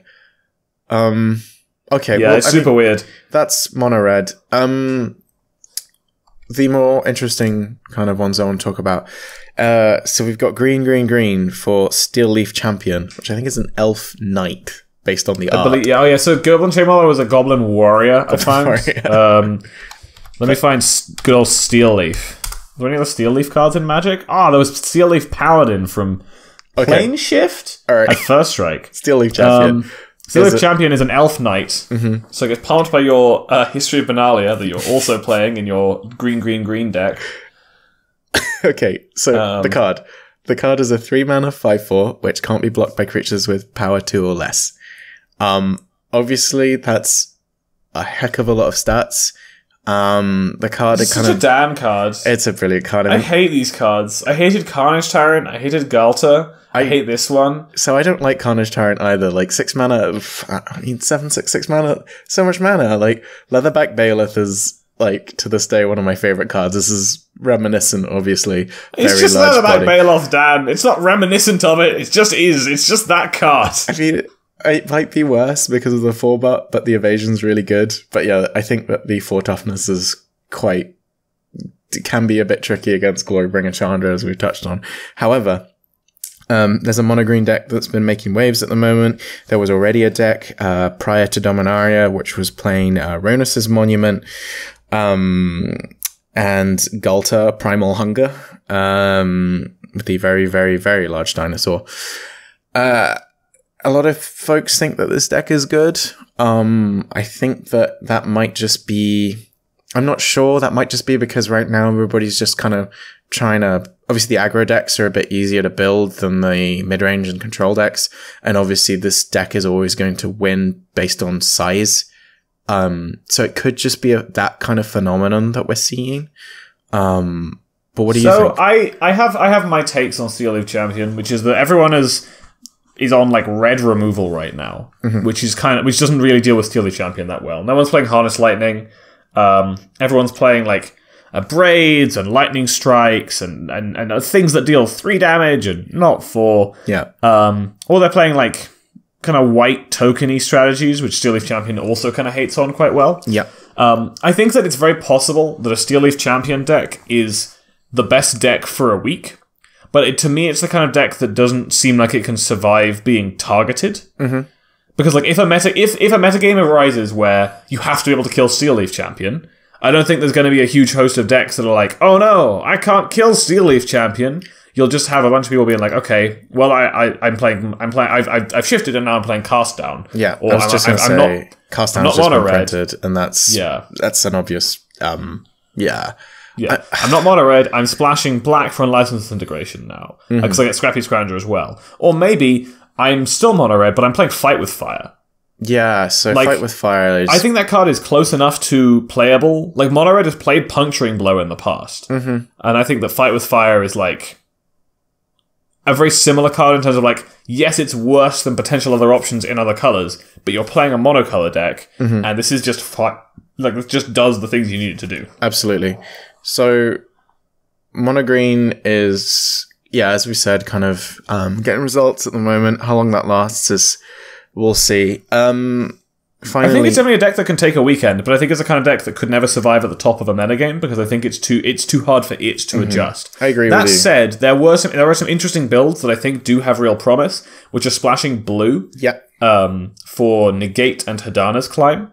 Okay, yeah, it's super weird. That's mono red. The more interesting kind of ones I want to talk about. So we've got green for Steel Leaf Champion, which I think is an elf knight based on the art. So Goblin Chain Whirler was a Goblin Warrior, I found. Let me find good old Steel Leaf. Are there any other Steel Leaf cards in Magic? There was Steel Leaf Paladin from Plane Shift? All right. At First Strike. Steel Leaf Champion. Steel Leaf Champion is an elf knight. So it gets pumped by your History of Benalia that you're also playing in your green deck. Okay, so the card. The card is a 3-mana 5/4, which can't be blocked by creatures with power 2 or less. Obviously, that's a heck of a lot of stats. The card is such a damn card. It's a brilliant card. I hate these cards. I hated Carnage Tyrant. I hated Galta. I hate this one. So I don't like Carnage Tyrant either. 6 mana. 6 mana. So much mana. Leatherback Bailiff is, to this day, one of my favorite cards. This is reminiscent, obviously. It's just Leatherback Bailiff, Dan. It's not reminiscent of it. It just is. It's just that card. I mean, it might be worse because of the 4 but the evasion's really good. But yeah, I think that the 4 toughness is can be a bit tricky against Glorybringer Chandra, as we've touched on. However, there's a mono-green deck that's been making waves at the moment. There was already a deck prior to Dominaria, which was playing Ronus's Monument and Galta Primal Hunger with the very, very, very large dinosaur. A lot of folks think that this deck is good. I think that might just be... I'm not sure. That might just be because right now everybody's just kind of trying to... Obviously, the aggro decks are a bit easier to build than the mid-range and control decks. And obviously, this deck is always going to win based on size. So it could just be that kind of phenomenon that we're seeing. But what do you think? So I have my takes on Steel Leaf Champion, which is that everyone is on red removal right now, which doesn't really deal with Steel Leaf Champion that well. No one's playing Harness Lightning. Everyone's playing Braids and Lightning Strikes and things that deal 3 damage and not 4. Yeah. Or they're playing kind of white tokeny strategies, which Steel Leaf Champion also kind of hates on quite well. Yeah. I think that it's very possible that a Steel Leaf Champion deck is the best deck for a week, but to me, it's the kind of deck that doesn't seem like it can survive being targeted. Mm-hmm. Because like if a metagame arises where you have to be able to kill Steel Leaf Champion, I don't think there's going to be a huge host of decks that are like, oh no, I can't kill Steel Leaf Champion. You'll just have a bunch of people being like, okay, well, I've shifted and now I'm playing Cast Down. Yeah, or I was just going to say, Cast Down is just been printed, and that's an obvious, Yeah, I'm not mono red. I'm splashing black for Unlicensed Integration now because I get Scrappy Scrounger as well. Or maybe I'm still mono red, but I'm playing Fight with Fire. Yeah, so like, Fight with Fire is... I think that card is close enough to playable. Like, mono red has played Puncturing Blow in the past, and I think that Fight with Fire is like a very similar card in terms of like, yes, it's worse than potential other options in other colors, but you're playing a monocolor deck, and this is just this just does the things you need it to do. Absolutely. So, mono green is, as we said, kind of getting results at the moment. How long that lasts is, we'll see. Finally, I think it's definitely a deck that can take a weekend, but I think it's a kind of deck that could never survive at the top of a metagame because I think it's too hard for it to adjust. I agree with you. That said, there are some interesting builds that I think do have real promise, which are splashing blue for Negate and Hidana's Climb.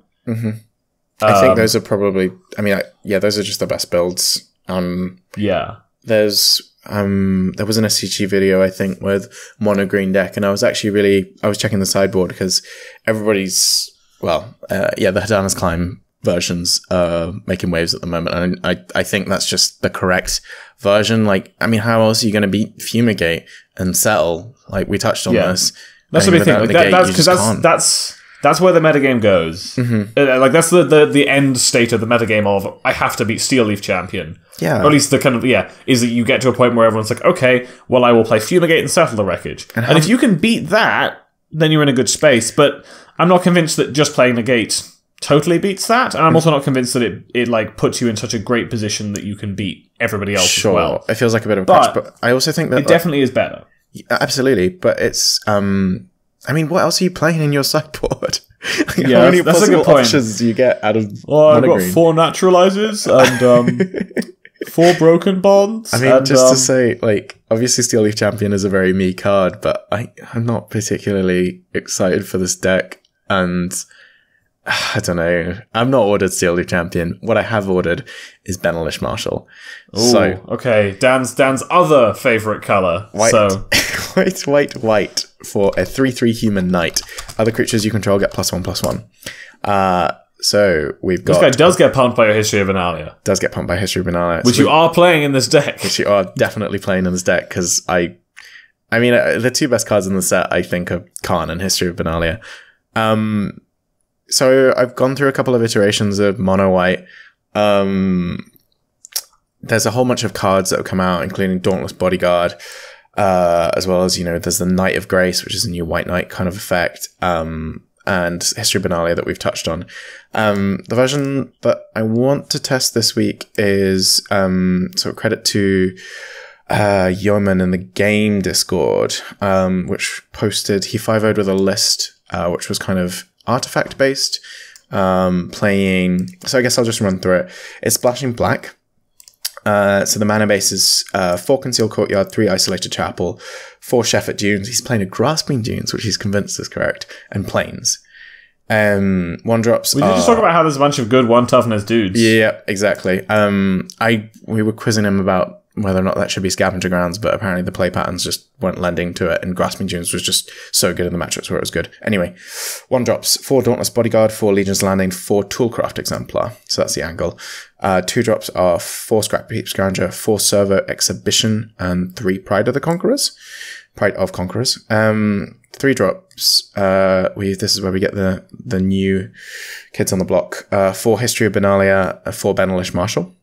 I think those are probably... I mean, those are just the best builds. There's... there was an SCG video, I think, with mono green deck, and I was checking the sideboard because everybody's... Well, the Hidana's Climb versions are making waves at the moment, and I think that's just the correct version. Like, I mean, how else are you going to beat Fumigate and Settle? Like, we touched on this. That's what we think. Like, that's where the metagame goes. Like, that's the end state of the metagame of, I have to beat Steel Leaf Champion. Yeah. Or at least the kind of, is that you get to a point where everyone's like, okay, well, I will play Fumigate and Settle the Wreckage. And if you can beat that, then you're in a good space. But I'm not convinced that just playing Negate totally beats that. And I'm also not convinced that it like puts you in such a great position that you can beat everybody else as well. It feels like a bit of a catch, but I also think that... It definitely is better. Absolutely, but it's... I mean, what else are you playing in your sideboard? How many that's possible a good point. options do you get out of I've got 4 Naturalizers and 4 Broken Bonds. I mean, just to say, like, obviously Steel Leaf Champion is a very me card, but I'm not particularly excited for this deck, and I don't know. I've not ordered Steel Leaf Champion. What I have ordered is Benelish Marshal. Ooh, okay. Dan's other favourite colour. White. So. white for a 3/3 human knight. Other creatures you control get +1/+1. So we've got... This guy does get pumped by your History of Benalia. Does get pumped by History of Benalia. Which you are playing in this deck. Which you are definitely playing in this deck, because I mean, the 2 best cards in the set, I think, are Karn and History of Benalia. So I've gone through a couple of iterations of mono white. There's a whole bunch of cards that have come out, including Dauntless Bodyguard, as well as, there's the Knight of Grace, which is a new white knight kind of effect, and History of Benalia that we've touched on. The version that I want to test this week is, so credit to Yeoman in the game Discord, which posted, he 5-0'd with a list, which was kind of artifact based, playing, so I guess I'll just run through it. It's splashing black. So the mana base is 4 Concealed Courtyard, 3 Isolated Chapel, 4 Sheffet Dunes. He's playing a Grasping Dunes, which he's convinced is correct, and Plains. 1-drops. We did just talk about how there's a bunch of good 1 toughness dudes. Yeah, exactly. We were quizzing him about whether or not that should be Scavenger Grounds, but apparently the play patterns just weren't lending to it, and Grasping Dunes was just so good in the matchups where it was good. Anyway, 1-drops, 4 Dauntless Bodyguard, 4 Legion's Landing, 4 Toolcraft Exemplar. So that's the angle. 2-drops are 4 Scrappy Scrounger, 4 Servo Exhibition, and 3 Pride of the Conquerors. 3-drops, this is where we get the new kids on the block. 4 History of Benalia, 4 Benelish Marshal.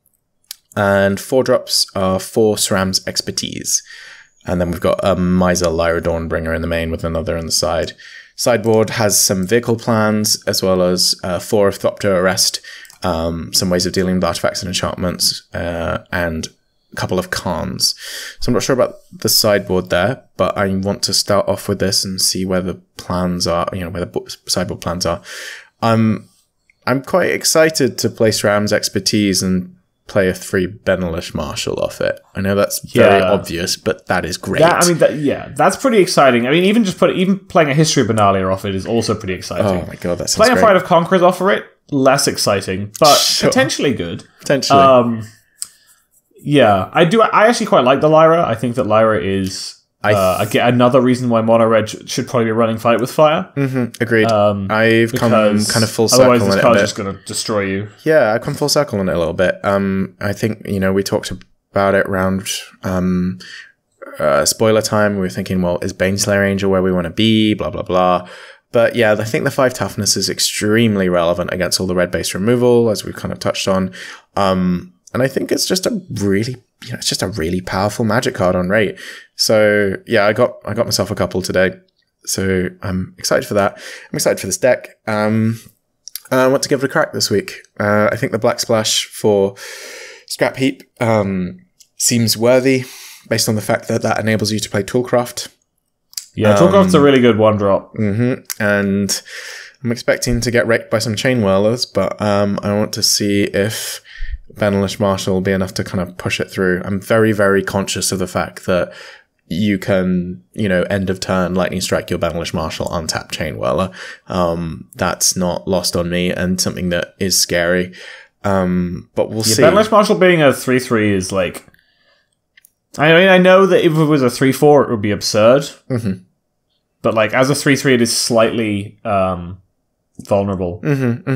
And 4-drops are 4 SRAM's Expertise. And then we've got a Miser Lyra Dawnbringer in the main with another on the side. Sideboard has some vehicle plans, as well as 4 of Thopter Arrest, some ways of dealing with artifacts and enchantments, and couple of Karns. So I'm not sure about the sideboard there, but I want to start off with this and see where the plans are, where the sideboard plans are. I'm quite excited to play SRAM's Expertise and play a 3 Benalish Marshal off it. I know that's very obvious, but that is great. That's pretty exciting. I mean, even playing a History of Benalia off it is also pretty exciting. Oh my god, that's playing a Fight of Conquerors off it, less exciting, but potentially good. Potentially. I do. I actually quite like the Lyra. I think that Lyra is again another reason why Mono Red should probably be running Fight with Fire. Mm-hmm, agreed. I've come kind of full circle on it. Otherwise, this card's just going to destroy you. Yeah, I've come full circle on it a little bit. I think we talked about it around spoiler time. We were thinking, well, is Baneslayer Angel where we want to be? Blah blah blah. But yeah, I think the 5 toughness is extremely relevant against all the red base removal, as we've kind of touched on. And I think it's just a really powerful Magic card on rate. So yeah, I got myself a couple today. So I'm excited for that. I'm excited for this deck. I want to give it a crack this week. I think the Black Splash for Scrap Heap seems worthy based on the fact that enables you to play Toolcraft. Yeah, Toolcraft's a really good 1-drop. Mm-hmm. And I'm expecting to get wrecked by some Chain Whirlers, but I want to see if Benalish Marshal will be enough to kind of push it through. I'm very, very conscious of the fact that you can, end of turn Lightning Strike your Benalish Marshal, untap Chain Whirler. That's not lost on me and something that is scary. But we'll see. Benalish Marshal being a 3/3 is like... I mean, I know that if it was a 3/4, it would be absurd. Mm-hmm. But like as a 3/3, it is slightly vulnerable. Mm-hmm,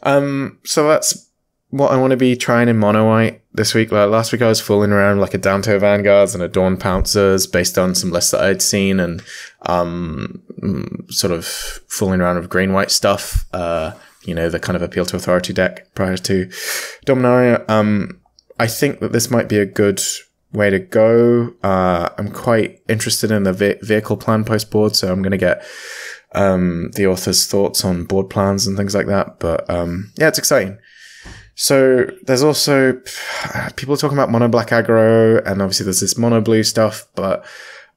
mm-hmm. So that's what I want to be trying in mono white this week. Last week I was fooling around like a Downtoe Vanguards and a Dawn Pouncers based on some lists that I'd seen and sort of fooling around with green white stuff. The kind of appeal to authority deck prior to Dominaria. I think that this might be a good way to go. I'm quite interested in the vehicle plan post board, so I'm going to get the author's thoughts on board plans and things like that. But yeah, it's exciting. So there's also people talking about mono black aggro, and obviously there's this mono blue stuff, but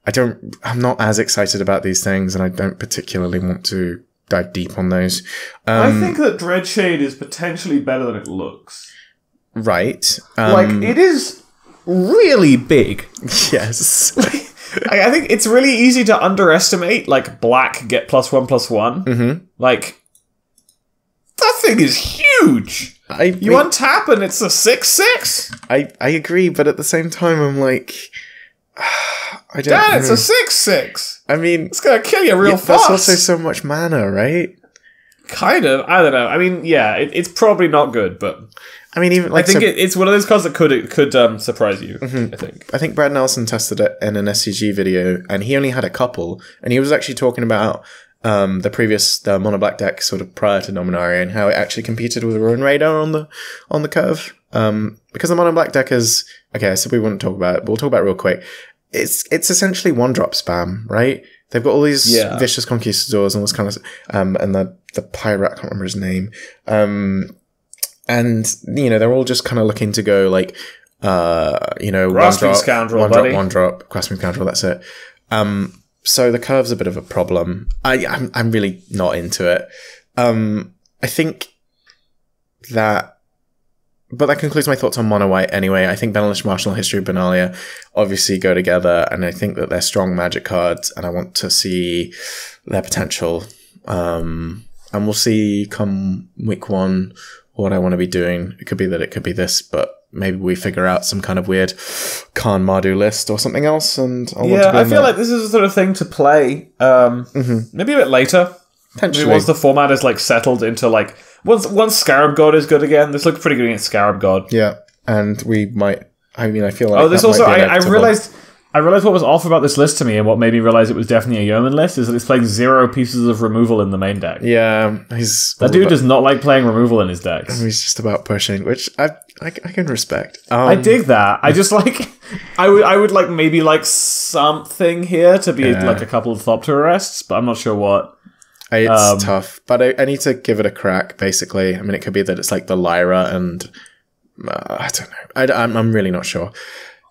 I'm not as excited about these things, and I don't particularly want to dive deep on those. I think that Dreadshade is potentially better than it looks. Right. It is really big. Yes. I think it's really easy to underestimate, black get +1/+1. Mm-hmm. That thing is huge. You untap and it's a 6/6. I agree, but at the same time, I'm like, I don't know. It's a 6/6. I mean, it's gonna kill you real fast. That's also so much mana, right? Kind of. I don't know. I mean, yeah, it's probably not good, but I mean, even I think it's one of those cards that could surprise you. Mm-hmm. I think Brad Nelson tested it in an SCG video, and he only had a couple, and he was actually talking about the mono black deck sort of prior to Dominaria and how it actually competed with Ruin Radar on the curve. Because the mono black deck is okay. So we wouldn't talk about it, but we'll talk about it real quick. It's essentially 1-drop spam, right? They've got all these vicious conquistadors and all this kind of and the pirate, I can't remember his name. And they're all just kind of looking to go Grasping Scoundrel, one drop, Grasping Scoundrel, that's it. So the curve's a bit of a problem. I'm really not into it. I think that... But that concludes my thoughts on mono white anyway. I think Benalish Marshal and History of Benalia obviously go together, and I think that they're strong Magic cards, and I want to see their potential. And we'll see come week 1 what I want to be doing. It could be that it could be this, but maybe we figure out some kind of weird Karn Mardu list or something else. And I feel like this is the sort of thing to play maybe a bit later. Maybe once the format is settled into once Scarab God is good again. This looks pretty good against Scarab God. Yeah, and we might. I mean, I feel like this also. I realized what was off about this list to me, and what made me realize it was definitely a Yeoman list is that it's playing 0 pieces of removal in the main deck. Yeah, that dude does not like playing removal in his decks. He's just about pushing, which I can respect. I dig that. I just I would maybe something here to be a couple of Thopter arrests, but I'm not sure what. It's tough, but I need to give it a crack, basically. I mean, it could be that it's the Lyra and I don't know. I'm really not sure.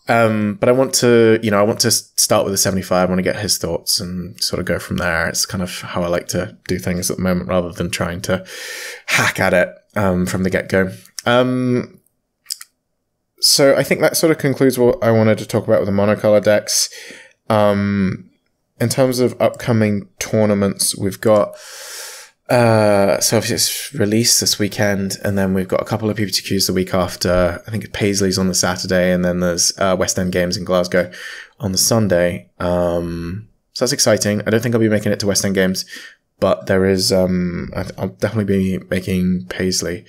But I want to start with the 75. I want to get his thoughts and sort of go from there. It's kind of how I like to do things at the moment, rather than trying to hack at it from the get-go. So I think that sort of concludes what I wanted to talk about with the monocolor decks. In terms of upcoming tournaments, we've got so obviously it's released this weekend, and then we've got a couple of PPTQs the week after. I think Paisley's on the Saturday, and then there's West End Games in Glasgow on the Sunday. So that's exciting. I don't think I'll be making it to West End Games, but there is I'll definitely be making Paisley.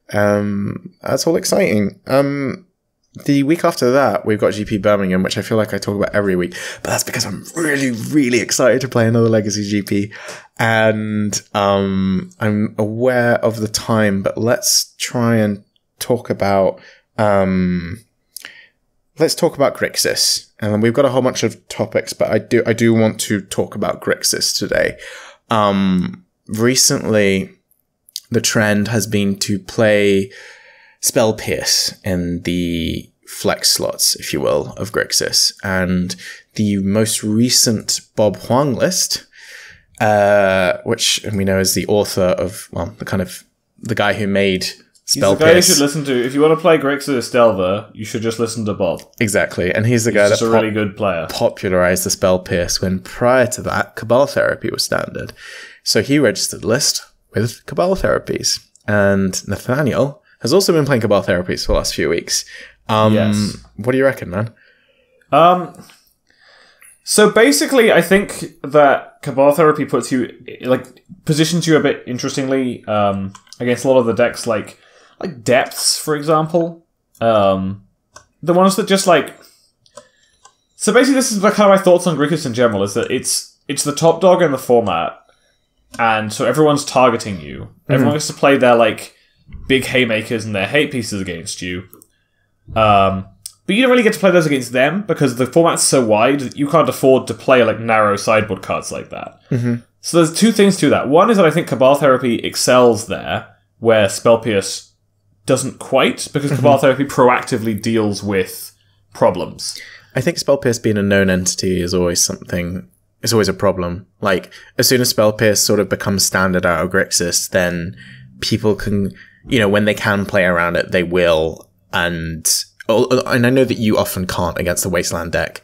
That's all exciting. The week after that, we've got GP Birmingham, which I feel like I talk about every week, but that's because I'm really, really excited to play another Legacy GP. And I'm aware of the time, but let's try and talk about Grixis. And we've got a whole bunch of topics, but I do want to talk about Grixis today. Recently, the trend has been to play Spell Pierce in the flex slots, if you will, of Grixis. And the most recent Bob Huang list, which we know is the author of, well, the guy who made Spell Pierce. He's the guy you should listen to. If you want to play Grixis Delver, you should just listen to Bob. Exactly. And he's the guy that a really good player. Popularized the Spell Pierce, when prior to that, Cabal Therapy was standard. So he registered the list with Cabal Therapies. And Nathaniel has also been playing Cabal Therapies for the last few weeks. Yes. What do you reckon, man? So basically, I think that Cabal Therapy positions you a bit interestingly against a lot of the decks, like Depths, for example. The ones that just like... So basically, this is kind of my thoughts on Grixis in general, is that it's the top dog in the format, and so everyone's targeting you. Mm-hmm. Everyone gets to play their like big haymakers and their hate pieces against you. But you don't really get to play those against them, because the format's so wide that you can't afford to play like narrow sideboard cards like that. Mm-hmm. So there's two things to that. One is that I think Cabal Therapy excels there, where Spell Pierce doesn't quite, because Cabal Therapy proactively deals with problems. I think Spell Pierce being a known entity is always something... It's always a problem. Like, as soon as Spell Pierce sort of becomes standard out of Grixis, then people can... when they can play around it, they will. And I know that you often can't against the Wasteland deck,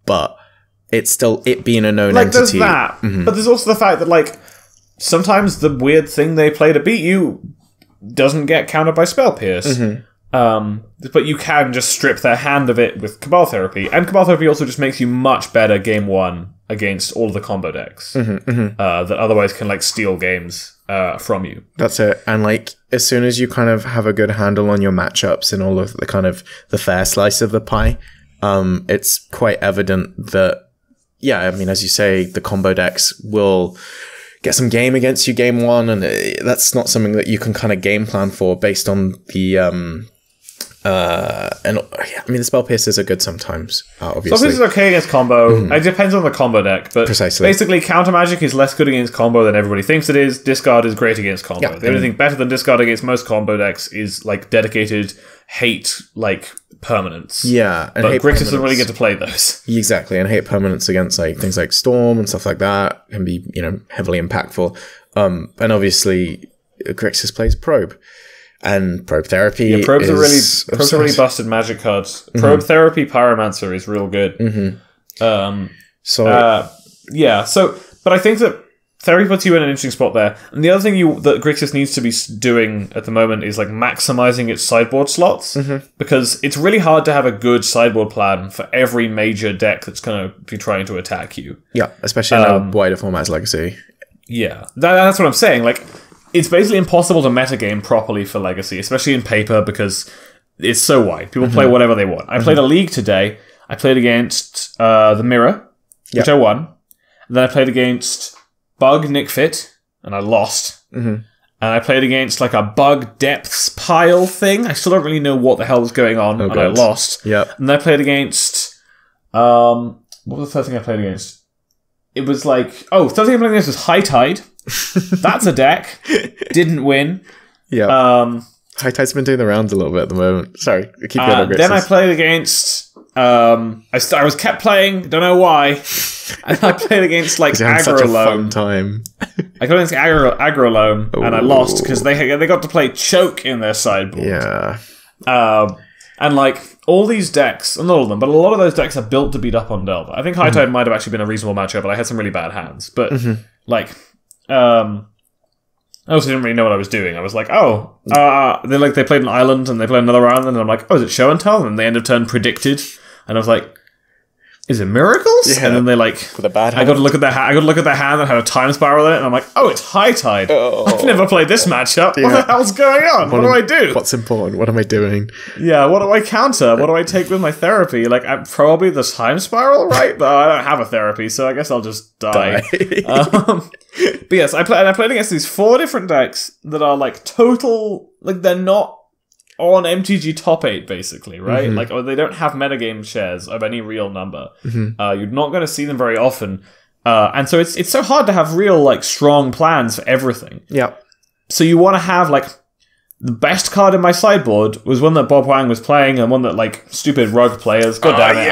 but it's still it being a known entity. There's that, but there's also the fact that like sometimes the weird thing they play to beat you doesn't get countered by Spell Pierce. But you can just strip their hand of it with Cabal Therapy, and Cabal Therapy also just makes you much better game one against all of the combo decks that otherwise can like steal games from you. That's it. And like as soon as you kind of have a good handle on your matchups and all of the kind of the fair slice of the pie, it's quite evident that, yeah, I mean, as you say, the combo decks will get some game against you game one, and that's not something that you can kind of game plan for based on the and I mean, the Spell Piercers are good sometimes, obviously. Spell Pierce is okay against combo. It depends on the combo deck, but precisely. Basically, Counter Magic is less good against combo than everybody thinks it is. Discard is great against combo. Yeah, the only thing better than Discard against most combo decks is like dedicated hate like permanents. Yeah, and but Grixis doesn't really get to play those. Exactly, and hate permanents against like things like Storm and stuff like that can be heavily impactful. And obviously, Grixis plays Probe. And Probe Therapy. Yeah, probes are really busted magic cards. Probe Therapy Pyromancer is real good. But I think that Therapy puts you in an interesting spot there. And the other thing that Grixis needs to be doing at the moment is like maximizing its sideboard slots, because it's really hard to have a good sideboard plan for every major deck that's going to be trying to attack you. Yeah, especially in a wider format as Legacy. Yeah, that's what I'm saying. Like, it's basically impossible to metagame properly for Legacy, especially in paper, because it's so wide. People play whatever they want. I played a league today. I played against the Mirror, which I won. And then I played against Bug Nickfit, and I lost. And I played against like a Bug Depths pile thing. I still don't really know what the hell was going on, and I lost. And then I played against... what was the third thing I played against? It was like... third thing I played against was High Tide. That's a deck. Didn't win. Yeah. High Tide's been doing the rounds a little bit at the moment. Sorry, keep going on Grixis. Then I played against... I was kept playing, don't know why. And I played against like Aggro such a Loam. fun time. I played against Aggro Loam, and I lost because they got to play Choke in their sideboard. Yeah. And like all these decks, not all of them, but a lot of those decks are built to beat up on Delver. I think High Tide might have actually been a reasonable matchup, but I had some really bad hands. But like, I also didn't really know what I was doing. I was like, they played an island and they played another island, and I'm like, oh, is it show and tell? And the end of turn predicted, and I was like, is it miracles? Yeah. And then they like, with a bad hand. I got to look at their hand that had a time spiral in it, and I'm like, oh, it's High Tide. Oh. I've never played this matchup. Yeah. What the hell's going on? What do I do? What's important? What am I doing? Yeah, what do I counter? What do I take with my therapy? Like, I'm probably the time spiral, right? But I don't have a therapy, so I guess I'll just die. But yes, I played against these 4 different decks that are like total, like they're not on MTG top 8, basically, right? Like, or they don't have metagame shares of any real number. You're not going to see them very often. And so it's so hard to have real, like, strong plans for everything. Yeah. So you want to have, like, the best card in my sideboard was one that Bob Wang was playing, and one that, like, stupid rug players. God damn it,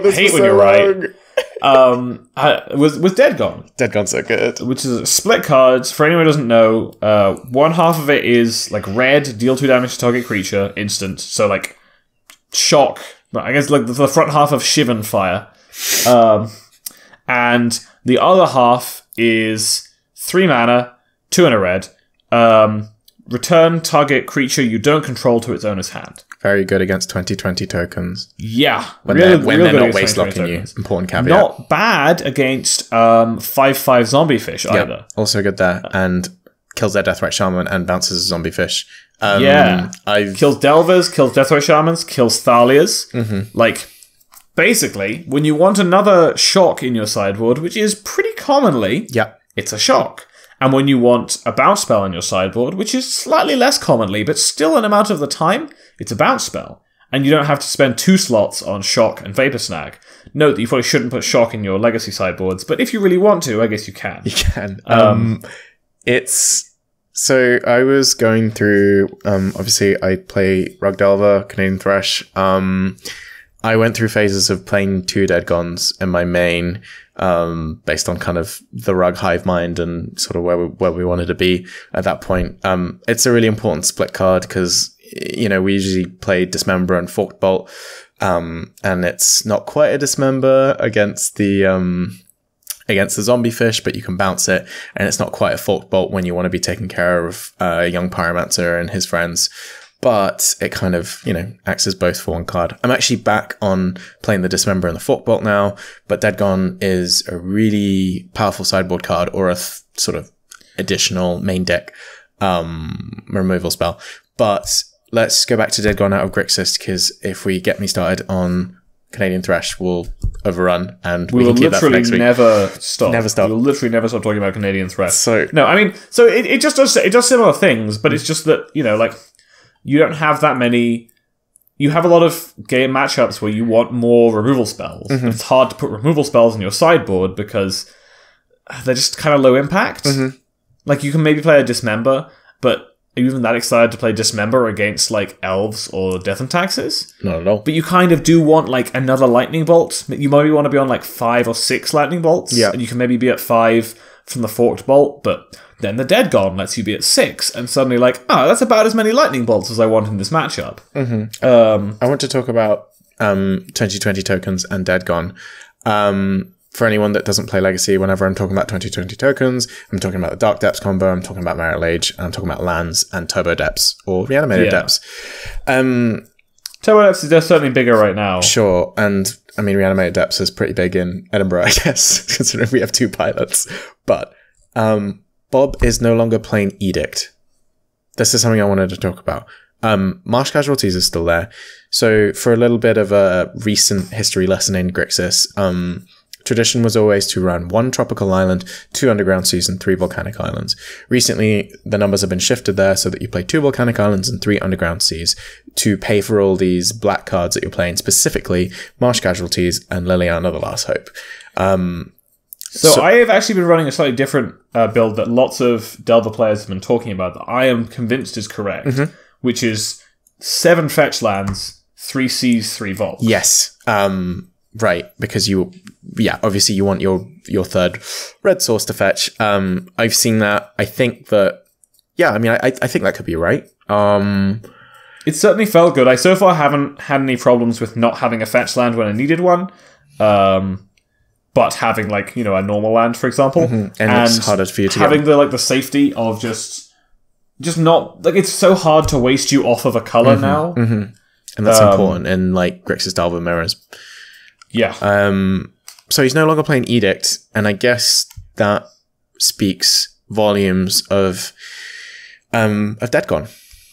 I hate when you're right. Was Dead Gone. Dead Gone's so good. Which is split cards. For anyone who doesn't know, one half of it is like red, deal 2 damage to target creature, instant. So like shock. I guess like the front half of Shivan Fire. And the other half is 3 mana, 2 and a red. Return target creature you don't control to its owner's hand. Very good against 2020 tokens. Yeah. When they're not waste locking you. Important caveat. Not bad against 5/5 zombie fish either. Yep. Also good there. And kills their Deathright Shaman and bounces a zombie fish. Kills Delvers, kills Deathright Shamans, kills Thalias. Like, basically, when you want another shock in your sideboard, which is pretty commonly, it's a shock. And when you want a bounce spell in your sideboard, which is slightly less commonly, but still an amount of the time, it's a bounce spell. And you don't have to spend 2 slots on Shock and Vapor Snag. Note that you probably shouldn't put Shock in your Legacy sideboards, but if you really want to, I guess you can. You can. So I was going through, obviously I play Rug Delver, Canadian Thresh. I went through phases of playing 2 Dead Gons in my main, based on kind of the Rug hive mind and sort of where we wanted to be at that point. It's a really important split card because, you know, we usually play Dismember and Forked Bolt, and it's not quite a Dismember against the zombie fish, but you can bounce it, and it's not quite a Forked Bolt when you want to be taking care of young Pyromancer and his friends. But it kind of, you know, acts as both for one card. I'm actually back on playing the Dismember and the Fork Bolt now, but Dead Gone is a really powerful sideboard card, or a sort of additional main deck removal spell. But let's go back to Dead Gone out of Grixis, because if we get me started on Canadian Thresh, we'll overrun, and we can keep that for next week. Never stop. Never stop. We'll literally never stop talking about Canadian Thresh. So no, I mean, so it just does similar things, but it's just that, you know, like, you don't have that many. You have a lot of game matchups where you want more removal spells. It's hard to put removal spells in your sideboard because they're just kind of low impact. Like, you can maybe play a Dismember, but are you even that excited to play Dismember against, like, Elves or Death and Taxes? Not at all. But you kind of do want, like, another Lightning Bolt. You maybe want to be on, like, 5 or 6 Lightning Bolts. Yeah. And you can maybe be at 5 from the Forked Bolt, but then the Dead Gone lets you be at 6, and suddenly, like, that's about as many Lightning Bolts as I want in this matchup. I want to talk about 2020 tokens and Dead Gone. For anyone that doesn't play Legacy, whenever I'm talking about 2020 tokens, I'm talking about the Dark Depths combo, I'm talking about Marital Age, and I'm talking about lands and Turbo Depths, or Reanimated Depths. Turbo Depths is certainly bigger right now. Sure, and I mean, Reanimated Depths is pretty big in Edinburgh, I guess, considering we have 2 pilots. But Bob is no longer playing Edict. This is something I wanted to talk about. Marsh Casualties is still there. So for a little bit of a recent history lesson in Grixis, tradition was always to run 1 tropical island, 2 underground seas, and 3 volcanic islands. Recently, the numbers have been shifted there so that you play 2 volcanic islands and 3 underground seas to pay for all these black cards that you're playing, specifically Marsh Casualties and Liliana the Last Hope. So I have actually been running a slightly different build that lots of Delver players have been talking about that I am convinced is correct, which is 7 fetch lands, 3 seas, 3 vaults. Yes. Right, because obviously you want your third red source to fetch. I've seen that. I think that, I think that could be right. It certainly felt good. I so far haven't had any problems with not having a fetch land when I needed one. But having a normal land, for example, and it's harder for you to having the safety of just not it's so hard to waste you off of a color now, and that's important in Grixis Delver mirrors. Yeah. So he's no longer playing Edict, and I guess that speaks volumes of Dead Gone.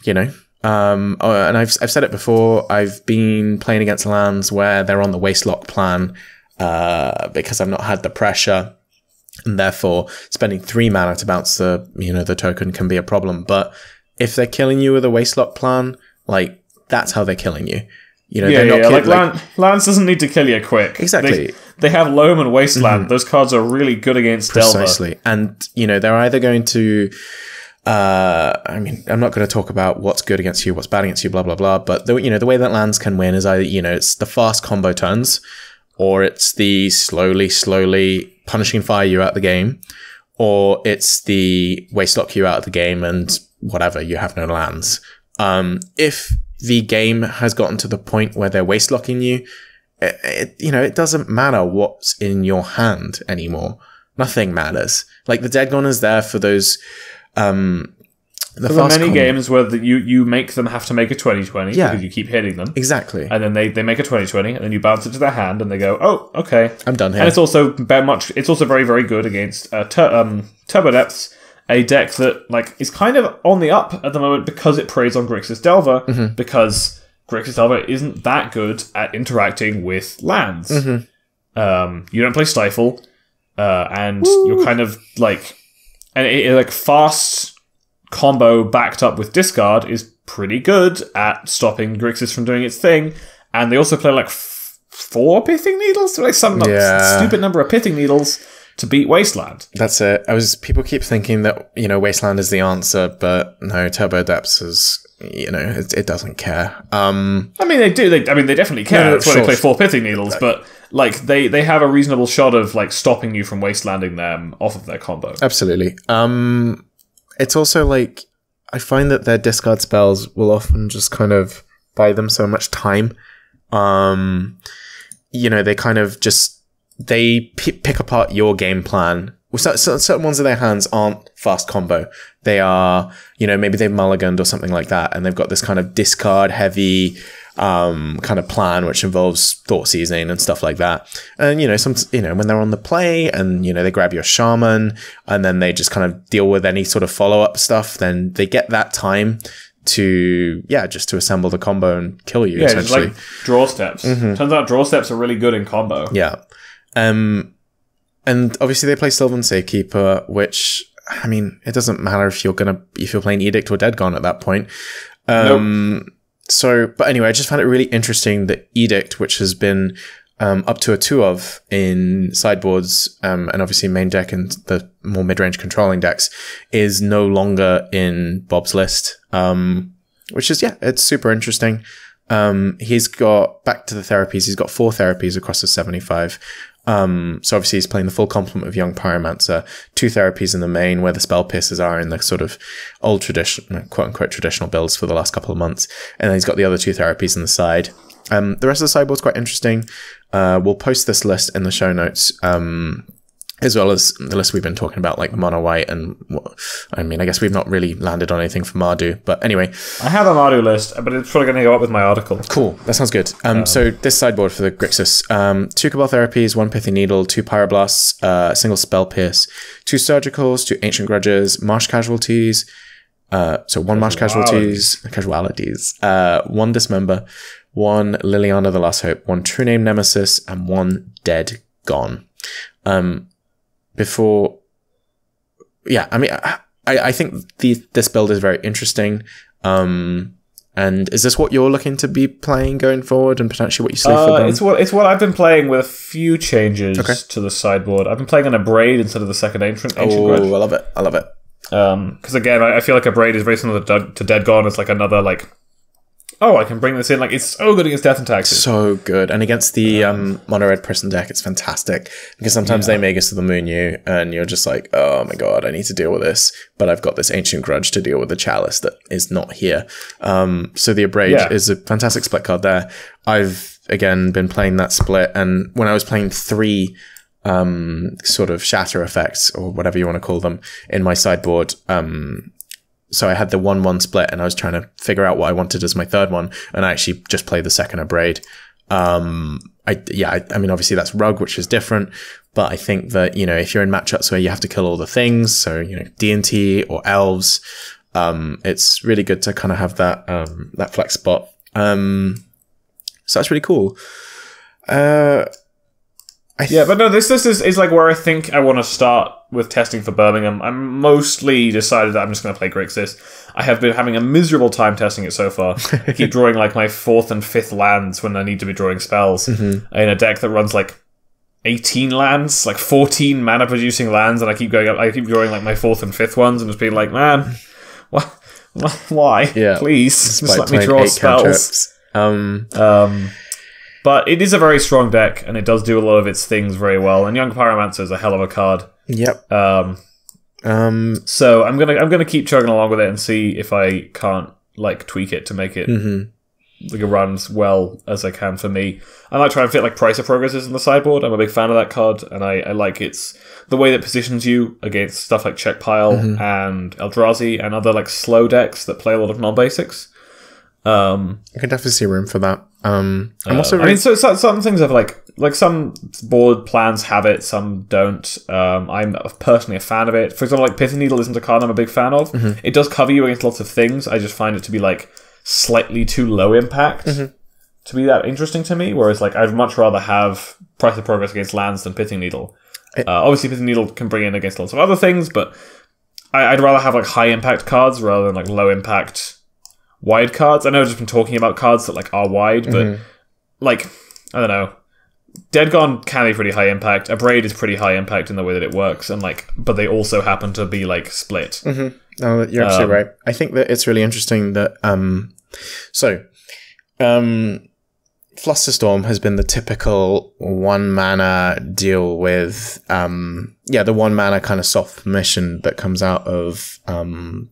And I've said it before. I've been playing against lands where they're on the Wastelock plan. Because I've not had the pressure, and therefore spending 3 mana to bounce the token can be a problem. But if they're killing you with a Wastelock plan, that's how they're killing you. Lands doesn't need to kill you quick. Exactly. They have Loam and Wasteland. Those cards are really good against Delver. Precisely. And they're either going to I'm not going to talk about what's good against you, what's bad against you, blah blah blah. But the way that lands can win is either it's the fast combo turns, or it's the slowly punishing fire you out the game, or it's the Wastelock you out of the game and whatever, you have no lands. If the game has gotten to the point where they're Wastelocking you, it doesn't matter what's in your hand anymore. Nothing matters. The Dead Gone is there for those... There are many games where you make them have to make a 20/20 because you keep hitting them. Exactly. And then they make a 20/20 and then you bounce it to their hand and they go, oh, okay. I'm done here. And it's also very, very good against Turbo Depths, a deck that is kind of on the up at the moment because it preys on Grixis Delver, because Grixis Delver isn't that good at interacting with lands. You don't play Stifle, and you're kind of and fast combo backed up with discard is pretty good at stopping Grixis from doing its thing. And they also play 4 Pithing Needles, some stupid number of Pithing Needles to beat Wasteland. That's it. People keep thinking that Wasteland is the answer, but no, Turbo Depths is it doesn't care. They do. They definitely care. That's why they play 4 Pithing Needles, but they have a reasonable shot of stopping you from Wastelanding them off of their combo. Absolutely. It's also I find that their discard spells will often just kind of buy them so much time. They kind of just pick apart your game plan. Certain ones of their hands aren't fast combo. They are, maybe they've mulliganed or something like that, and they've got this kind of discard heavy kind of plan which involves thought seasoning and stuff like that. And when they're on the play and they grab your shaman and then they just kind of deal with any sort of follow-up stuff, then they get that time to just to assemble the combo and kill you, essentially. Just draw steps. Turns out draw steps are really good in combo. And obviously they play Sylvan Safekeeper, which it doesn't matter if you're playing Edict or Dead Gone at that point. Nope. So, but anyway, I just found it really interesting that Edict, which has been up to a 2 of in sideboards, and obviously main deck and the more mid-range controlling decks, is no longer in Bob's list, which is, it's super interesting. He's got, back to the therapies, he's got 4 therapies across the 75. So obviously he's playing the full complement of Young Pyromancer, 2 therapies in the main where the spell pierces are in the sort of old tradition, quote unquote traditional builds for the last couple of months. And then he's got the other 2 therapies on the side. The rest of the sideboard's quite interesting. We'll post this list in the show notes, as well as the list we've been talking about, mono white, and I guess we've not really landed on anything for Mardu, but anyway. I have a Mardu list, but it's probably going to go up with my article. Cool, that sounds good. So this sideboard for the Grixis, 2 Cabal Therapies, 1 Pithy Needle, 2 Pyroblasts, single Spell Pierce, 2 Surgicals, 2 Ancient Grudges, Marsh Casualties, so 1 Marsh Casualties, 1 Dismember, 1 Liliana the Last Hope, 1 True Name Nemesis, and 1 Dead Gone. Before, I think this build is very interesting. And is this what you're looking to be playing going forward, and potentially what you see for them? It's what I've been playing with a few changes to the sideboard. I've been playing on a Braid instead of the second Ancient Grudge. I love it. Because again, I feel like a Braid is very similar to Dead Gone. It's like another like, oh, I can bring this in. Like, it's so good against Death and Taxes. So good. And against the mono red prison deck, it's fantastic. Because sometimes they make us to the moon you, and you're just like, oh my god, I need to deal with this. But I've got this Ancient Grudge to deal with the Chalice that is not here. So the Abrade is a fantastic split card there. I've, again, been playing that split. And when I was playing 3 sort of shatter effects, or whatever you want to call them, in my sideboard, so I had the 1-1 split, and I was trying to figure out what I wanted as my third one, and I actually just played the second Abrade. I mean, obviously that's Rug, which is different, but I think that, you know, if you're in matchups where you have to kill all the things, so, you know, D&T or Elves, it's really good to kind of have that that flex spot. So that's really cool. But no, this is like where I think I want to start with testing for Birmingham. I'm mostly decided that I'm just going to play Grixis. I have been having a miserable time testing it so far. I keep drawing like my 4th and 5th lands when I need to be drawing spells in a deck that runs like 18 lands, like 14 mana producing lands, and I keep going up. I keep drawing like my 4th and 5th ones, and just being like, man, why? Yeah, please just let me draw spells. But it is a very strong deck, and it does do a lot of its things very well. And Young Pyromancer is a hell of a card. Yep. So I'm gonna keep chugging along with it and see if I can't like tweak it to make it like it runs well as I can for me. I might try and fit like Price of Progresses in the sideboard. I'm a big fan of that card, and I like the way that positions you against stuff like Check Pile and Eldrazi and other like slow decks that play a lot of non-basics. I can definitely see room for that. I'm also I mean, so some things have like some board plans have it, some don't. I'm personally a fan of it. For example, like Pithing Needle isn't a card I'm a big fan of. It does cover you against lots of things. I just find it to be like slightly too low impact to be that interesting to me. Whereas like I'd much rather have Price of Progress against lands than Pithing Needle. Obviously, Pithing Needle can bring in against lots of other things, but I'd rather have like high impact cards rather than like low impact wide cards. I know I've just been talking about cards that like are wide, but like, I don't know. Dead Gone can be pretty high impact. Abrade is pretty high impact in the way that it works, and like, but they also happen to be like split. No, you're absolutely right. I think that it's really interesting that Flusterstorm has been the typical 1 mana deal with the 1 mana kind of soft mission that comes out of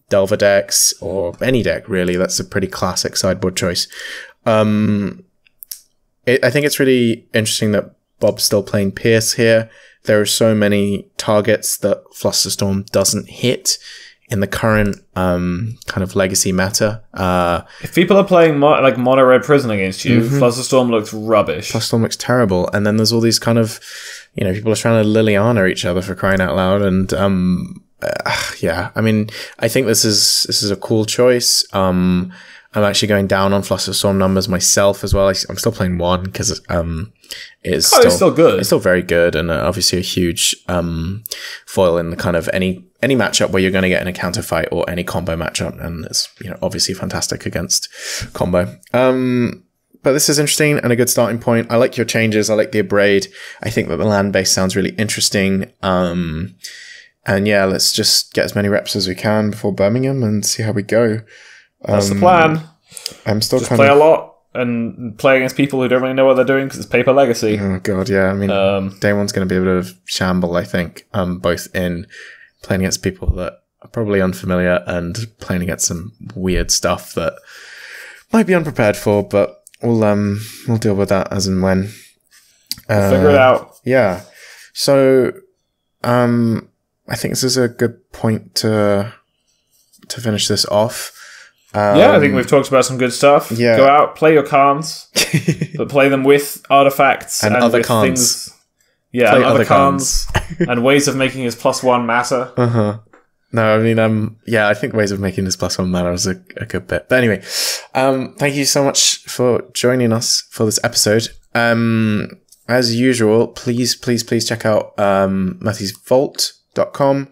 Delver decks, or any deck really. That's a pretty classic sideboard choice. I think it's really interesting that Bob's still playing Pierce here. There are so many targets that Flusterstorm doesn't hit in the current kind of legacy meta. If people are playing like Mono Red Prison against you, Flusterstorm looks rubbish. Flusterstorm looks terrible. And then there's all these kind of, you know, people are trying to Liliana each other, for crying out loud. And I mean, I think this is a cool choice. I'm actually going down on Flusterstorm numbers myself as well. I'm still playing 1 because it's still good. It's still very good, and obviously a huge foil in the kind of any matchup where you're going to get in a counter fight or any combo matchup, and it's, you know, obviously fantastic against combo. But this is interesting and a good starting point. I like your changes. I like the Abrade. I think that the land base sounds really interesting. And yeah, let's just get as many reps as we can before Birmingham and see how we go. That's the plan. I'm still just play a lot and play against people who don't really know what they're doing because it's paper legacy. Oh god, yeah. I mean, day one's going to be a bit of shamble, I think. Both in playing against people that are probably unfamiliar and playing against some weird stuff that might be unprepared for. But we'll deal with that as and when. We'll figure it out. Yeah. So, I think this is a good point to finish this off. I think we've talked about some good stuff. Yeah. Go out, play your Karns, but play them with artifacts and other with Karns. Things. Yeah, and other Karns and ways of making his +1 matter. No, I mean, I think ways of making this +1 matter is a good bit. But anyway, thank you so much for joining us for this episode. As usual, please check out MatthewsVault.com.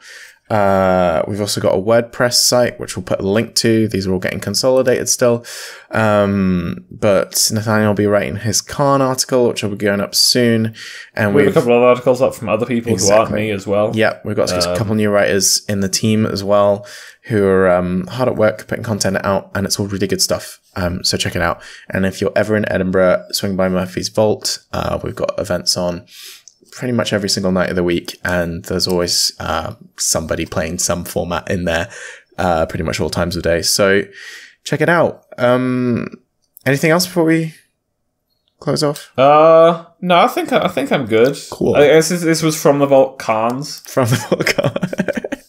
We've also got a WordPress site, which we'll put a link to. These are all getting consolidated still. But Nathaniel will be writing his Karn article, which will be going up soon. And we have a couple of articles up from other people who aren't me as well. Yeah, we've got a couple new writers in the team as well who are hard at work putting content out, and it's all really good stuff. So check it out. And if you're ever in Edinburgh, swing by Murphy's Vault. We've got events on pretty much every single night of the week, and there's always somebody playing some format in there pretty much all times of day. So check it out. Anything else before we close off? No, I think I'm good. Cool. I guess this was from the Vault Karns. From the Vault Karn.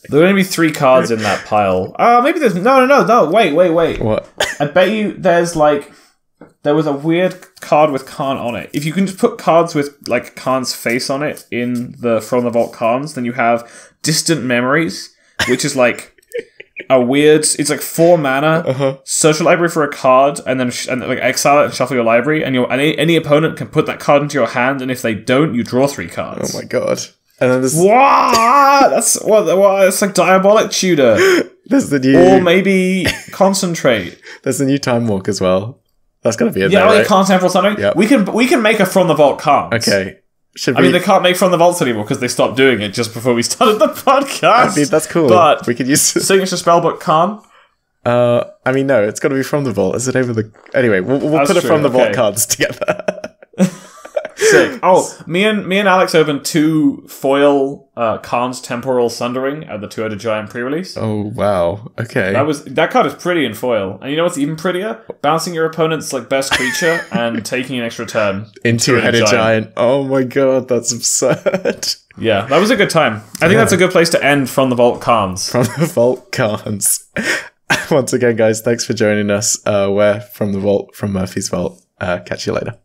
There are going to be 3 cards in that pile. Maybe there's... No. Wait. What? I bet you there's there was a weird card with Karn on it. If you can just put cards with Karn's face on it in the From the Vault Karns, then you have Distant Memories, which is a weird... It's 4 mana, search your library for a card, and then exile it and shuffle your library, and any opponent can put that card into your hand, and if they don't, you draw 3 cards. Oh my god. And then there's... What? That's it's Diabolic Tutor. There's the new... Or maybe Concentrate. There's the new Time Walk as well. That's got to be in there, right? Can't temporal something. Yep. We can make a From the Vault Karns. Okay. I mean, they can't make From the Vaults anymore because they stopped doing it just before we started the podcast. I mean, that's cool. But we could use Signature Spellbook Karn. I mean, no, it's got to be From the Vault. Is it over the... Anyway, we'll put it From the Vault cards together. Sick. Oh, me and Alex opened 2 foil Karn's Temporal Sundering at the Two-Headed Giant pre-release. Oh, wow. Okay. That card is pretty in foil. And you know what's even prettier? Bouncing your opponent's best creature and taking an extra turn. In Two-Headed Giant. Oh my god, that's absurd. Yeah, that was a good time. I think that's a good place to end From the Vault Karns. From the Vault Karns. Once again, guys, thanks for joining us. We're From the Vault, from Murphy's Vault. Catch you later.